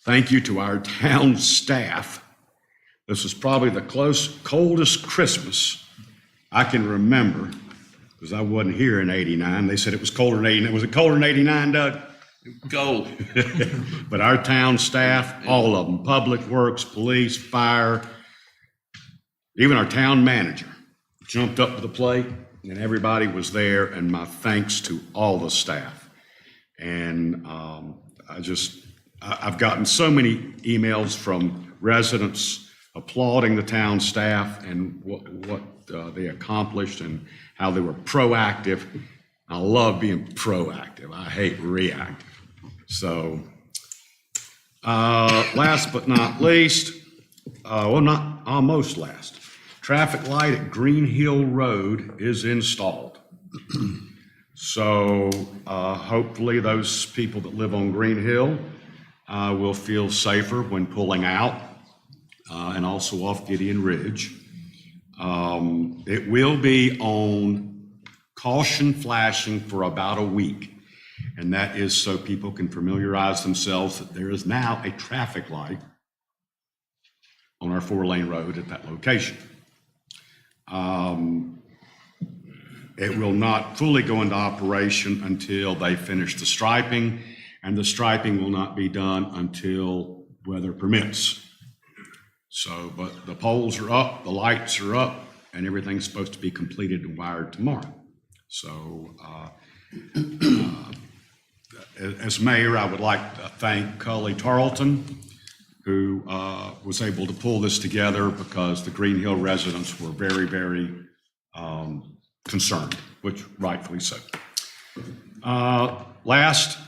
thank you to our town staff. This was probably the coldest Christmas I can remember, because I wasn't here in '89. They said it was colder than '89. Was it colder than '89, Doug?
Gold.
But our town staff, all of them, Public Works, Police, Fire, even our town manager jumped up to the plate, and everybody was there, and my thanks to all the staff. And I've gotten so many emails from residents applauding the town staff and what they accomplished and how they were proactive. I love being proactive. I hate reactive. So, last but not least, well, not almost last, traffic light at Green Hill Road is installed. So hopefully those people that live on Green Hill will feel safer when pulling out and also off Gideon Ridge. It will be on caution flashing for about a week. And that is so people can familiarize themselves that there is now a traffic light on our 4-lane road at that location. It will not fully go into operation until they finish the striping, and the striping will not be done until weather permits. So, but the poles are up, the lights are up, and everything's supposed to be completed and wired tomorrow. So, as mayor, I would like to thank Cully Tarleton, who was able to pull this together because the Green Hill residents were very, very concerned, which rightfully so. Last,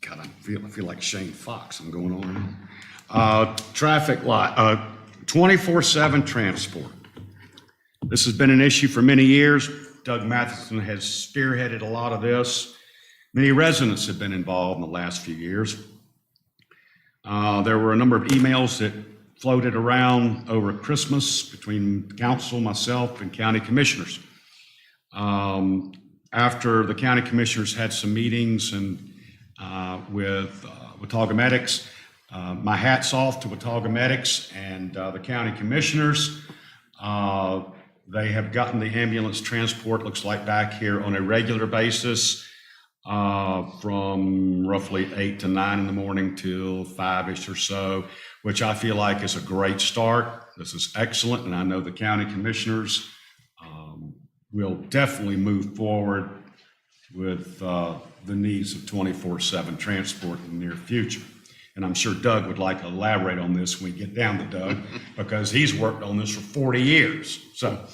God, I feel like Shane Fox. I'm going on. Traffic light, 24/7 transport. This has been an issue for many years. Doug Matheson has spearheaded a lot of this. Many residents have been involved in the last few years. There were a number of emails that floated around over Christmas between council, myself, and county commissioners. After the county commissioners had some meetings and with Watauga Medics, my hat's off to Watauga Medics and the county commissioners. They have gotten the ambulance transport, looks like, back here on a regular basis from roughly 8 to 9 in the morning till 5-ish or so, which I feel like is a great start. This is excellent, and I know the county commissioners will definitely move forward with the needs of 24/7 transport in the near future. And I'm sure Doug would like to elaborate on this when we get down to Doug, because he's worked on this for 40 years. So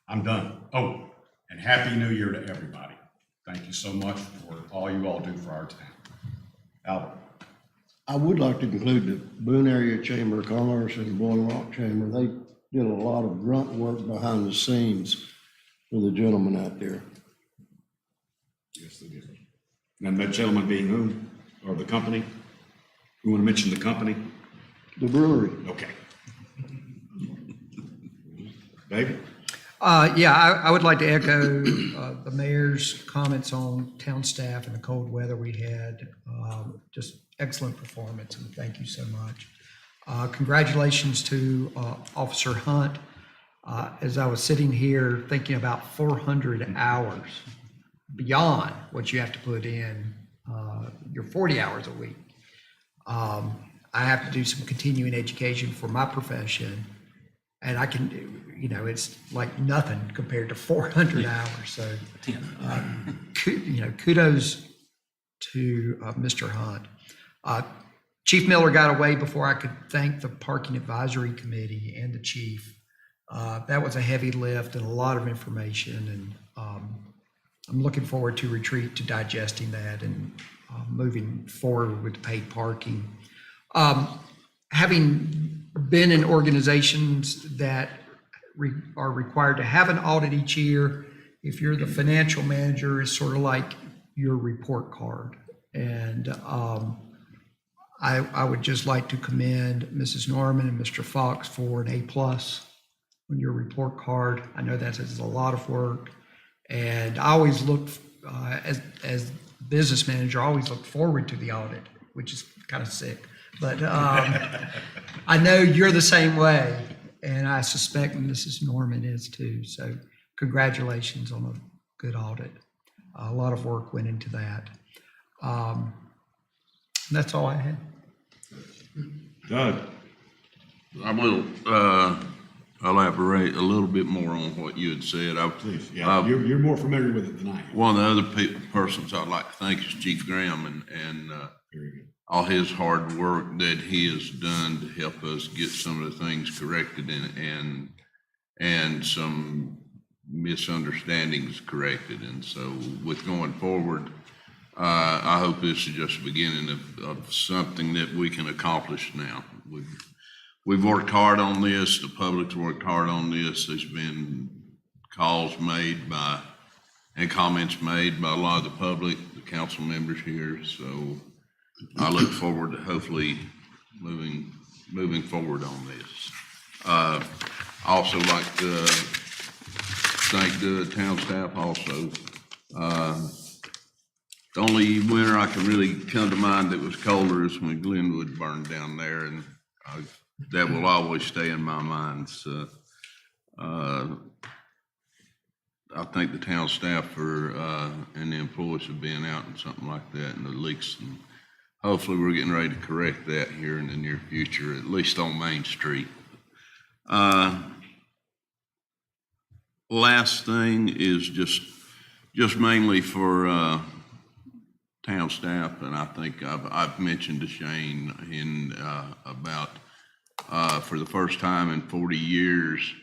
I'm done. Oh, and Happy New Year to everybody. Thank you so much for all you all do for our town. Albert.
I would like to include the Boone Area Chamber of Commerce and Boiling Rock Chamber. They did a lot of grunt work behind the scenes for the gentleman out there.
Yes, they did. And that gentleman being whom, or the company? You want to mention the company?
The brewery.
Okay. David?
Yeah, I would like to echo the mayor's comments on town staff and the cold weather we had. Just excellent performance, and thank you so much. Congratulations to Officer Hunt. As I was sitting here thinking about 400 hours beyond what you have to put in your 40 hours a week. I have to do some continuing education for my profession, and I can do, it's like nothing compared to 400 hours. So, kudos to Mr. Hunt. Chief Miller got away before I could thank the Parking Advisory Committee and the chief. That was a heavy lift and a lot of information, and I'm looking forward to retreat to digesting that and moving forward with paid parking. Having been in organizations that are required to have an audit each year, if you're the financial manager, it's sort of like your report card. And I would just like to commend Mrs. Norman and Mr. Fox for an A+ on your report card. I know that is a lot of work, and I always look as business manager, I always look forward to the audit, which is kind of sick. But I know you're the same way, and I suspect Mrs. Norman is too. So congratulations on a good audit. A lot of work went into that. That's all I had.
Doug?
I will elaborate a little bit more on what you had said.
Please, yeah, you're more familiar with it than I am.
One of the other persons I'd like to thank is Chief Graham and all his hard work that he has done to help us get some of the things corrected and some misunderstandings corrected. And so with going forward, I hope this is just the beginning of something that we can accomplish now. We've worked hard on this. The public's worked hard on this. There's been calls made by and comments made by a lot of the public, the council members here. So I look forward to hopefully moving forward on this. I also like to thank the town staff also. The only winter I can really come to mind that was colder is when Glenwood burned down there, and that will always stay in my mind. So I thank the town staff for and the employees for being out and something like that, and the leaks, and hopefully we're getting ready to correct that here in the near future, at least on Main Street. Last thing is just mainly for town staff, and I think I've mentioned to Shane about for the first time in 40 years,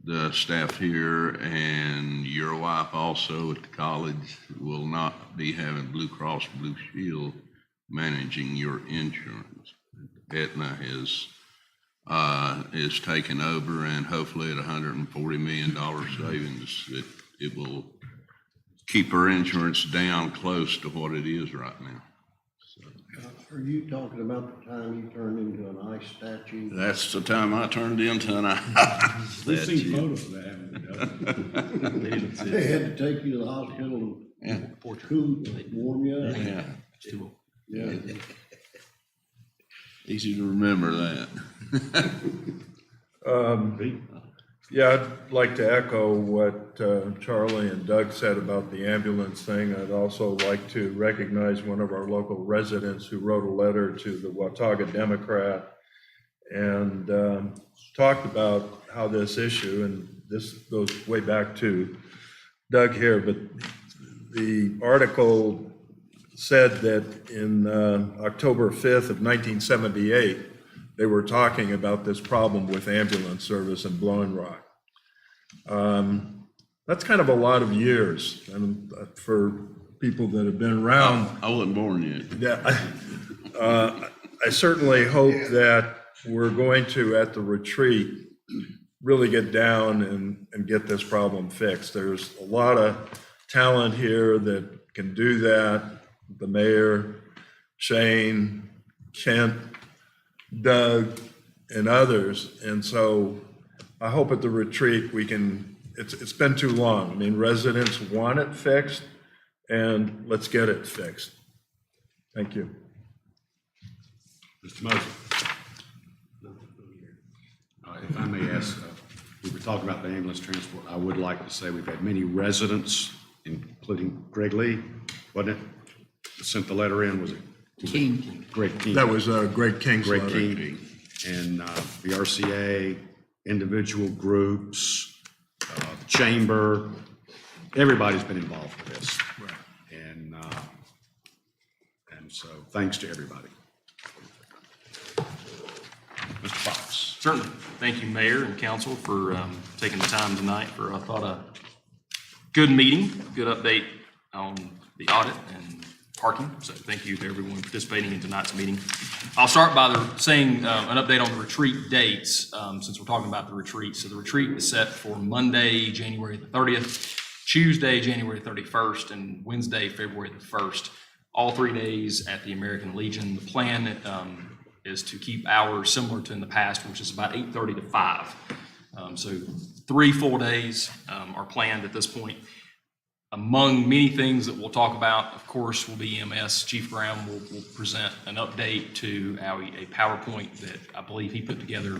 the staff here and your wife also at the college will not be having Blue Cross Blue Shield managing your insurance. Aetna is taken over, and hopefully at $140 million savings, it will keep our insurance down close to what it is right now.
Are you talking about the time you turned into an ice statue?
That's the time I turned into an ice
We've seen
statue.
photos of that, haven't we, Doug?
They had to take you to the hospital and cool, warm you up?
Yeah,
Yeah.
easy to remember that.
Yeah, I'd like to echo what Charlie and Doug said about the ambulance thing. I'd also like to recognize one of our local residents who wrote a letter to the Watauga Democrat and talked about how this issue, and this goes way back to Doug here, but the article said that in October 5th of 1978, they were talking about this problem with ambulance service in Blowing Rock. That's kind of a lot of years, and for people that have been around.
I wasn't born yet.
Yeah, I certainly hope that we're going to, at the retreat, really get down and get this problem fixed. There's a lot of talent here that can do that. The mayor, Shane, Kent, Doug, and others. And so I hope at the retreat we can, it's been too long. I mean, residents want it fixed, and let's get it fixed. Thank you.
Mr. Moser. If I may ask, we were talking about the ambulance transport. I would like to say we've had many residents, including Greg Lee, wasn't it? That sent the letter in, was it?
King.
Greg King.
That was Greg King's
Greg
letter.
King, and the RCA, individual groups, the chamber, everybody's been involved with this. And so thanks to everybody. Mr. Fox.
Certainly. Thank you, Mayor and Council, for taking the time tonight for, I thought, a good meeting, good update on the audit and parking. So thank you to everyone participating in tonight's meeting. I'll start by saying an update on the retreat dates, since we're talking about the retreat. So the retreat is set for Monday, January the 30th, Tuesday, January 31st, and Wednesday, February the 1st. All 3 days at the American Legion. The plan is to keep hours similar to in the past, which is about 8:30 to 5. So 3 full days are planned at this point. Among many things that we'll talk about, of course, will be EMS. Chief Graham will present an update to a PowerPoint that I believe he put together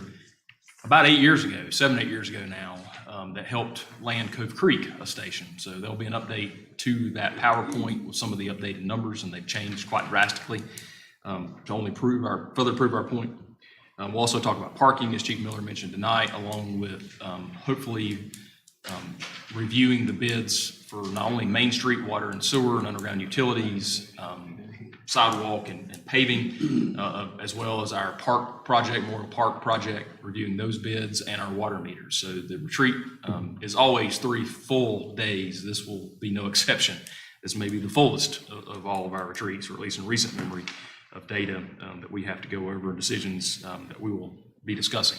about 8 years ago, 7, 8 years ago now, that helped land Cove Creek a station. So there'll be an update to that PowerPoint with some of the updated numbers, and they've changed quite drastically to only further prove our point. We'll also talk about parking, as Chief Miller mentioned tonight, along with hopefully reviewing the bids for not only Main Street water and sewer and underground utilities, sidewalk and paving, as well as our park project, Memorial Park project, reviewing those bids and our water meters. So the retreat is always 3 full days. This will be no exception. This may be the fullest of all of our retreats, or at least in recent memory, of data that we have to go over and decisions that we will be discussing.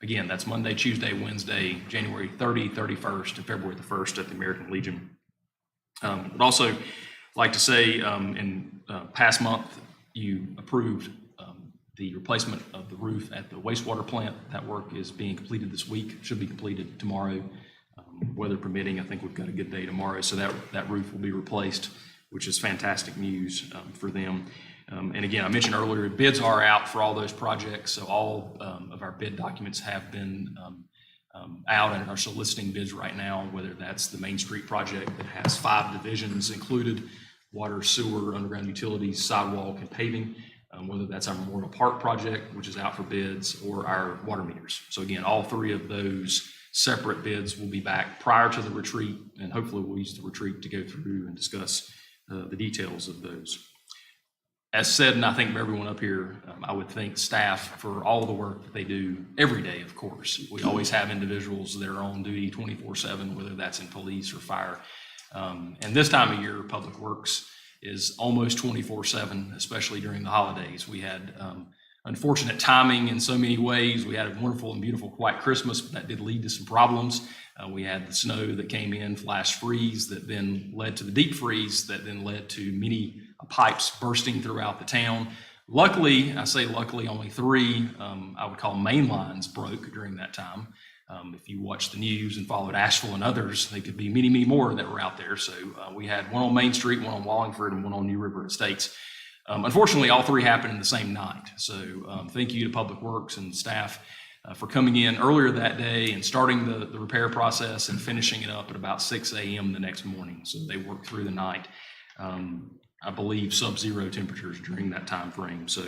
Again, that's Monday, Tuesday, Wednesday, January 30, 31st, and February the 1st at the American Legion. Would also like to say, in past month, you approved the replacement of the roof at the wastewater plant. That work is being completed this week, should be completed tomorrow. Weather permitting, I think we've got a good day tomorrow, so that roof will be replaced, which is fantastic news for them. And again, I mentioned earlier, bids are out for all those projects, so all of our bid documents have been out and are soliciting bids right now, whether that's the Main Street project that has 5 divisions included: water, sewer, underground utilities, sidewalk, and paving, whether that's our Memorial Park project, which is out for bids, or our water meters. So again, all 3 of those separate bids will be back prior to the retreat, and hopefully we'll use the retreat to go through and discuss the details of those. As said, and I think everyone up here, I would thank staff for all the work that they do every day, of course. We always have individuals that are on duty 24/7, whether that's in police or fire. And this time of year, Public Works is almost 24/7, especially during the holidays. We had unfortunate timing in so many ways. We had a wonderful and beautiful quiet Christmas, but that did lead to some problems. We had the snow that came in, flash freeze, that then led to the deep freeze, that then led to many pipes bursting throughout the town. Luckily, I say luckily, only 3, I would call main lines broke during that time. If you watched the news and followed Asheville and others, there could be many, many more that were out there. So we had one on Main Street, one on Wallingford, and one on New River Estates. Unfortunately, all 3 happened in the same night. So thank you to Public Works and staff for coming in earlier that day and starting the repair process and finishing it up at about 6 a.m. the next morning. So they worked through the night. I believe sub-zero temperatures during that time frame. So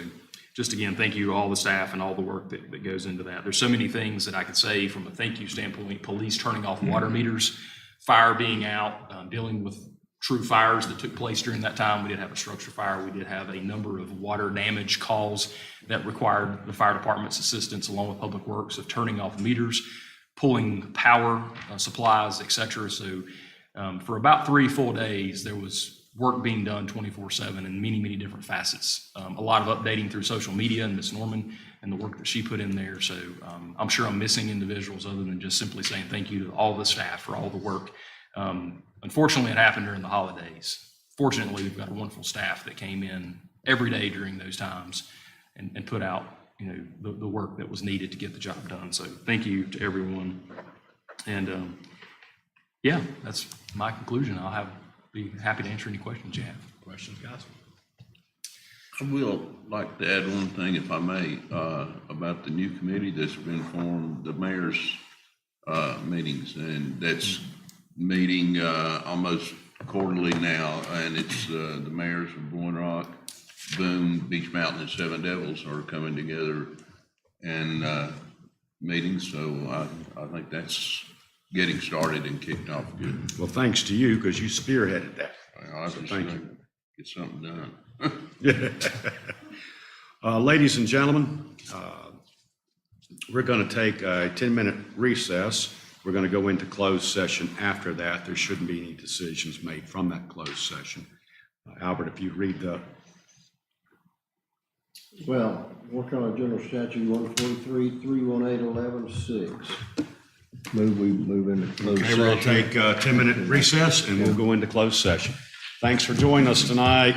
just again, thank you to all the staff and all the work that goes into that. There's so many things that I could say from a thank you standpoint: police turning off water meters, fire being out, dealing with true fires that took place during that time. We did have a structure fire. We did have a number of water damage calls that required the fire department's assistance along with Public Works of turning off meters, pulling power supplies, et cetera. So for about 3 full days, there was work being done 24/7 in many, many different facets. A lot of updating through social media and Ms. Norman and the work that she put in there. So I'm sure I'm missing individuals other than just simply saying thank you to all the staff for all the work. Unfortunately, it happened during the holidays. Fortunately, we've got a wonderful staff that came in every day during those times and put out, the work that was needed to get the job done. So thank you to everyone. And yeah, that's my conclusion. Be happy to answer any questions you have. Questions, guys?
I will like to add one thing, if I may, about the new committee that's been formed, the mayor's meetings, and that's meeting almost quarterly now, and it's the mayors of Boyne Rock, Boone, Beach Mountain, and Seven Devils are coming together and meetings, so I think that's getting started and kicked off good.
Well, thanks to you, because you spearheaded that.
I was just
thank
gonna
you.
get something done.
Ladies and gentlemen, we're going to take a 10-minute recess. We're going to go into closed session after that. There shouldn't be any decisions made from that closed session. Albert, if you read the...
Well, work on a general statute 143, 318, 11, 6. We move into closed
Okay,
session.
we'll take a 10-minute recess and we'll go into closed session. Thanks for joining us tonight.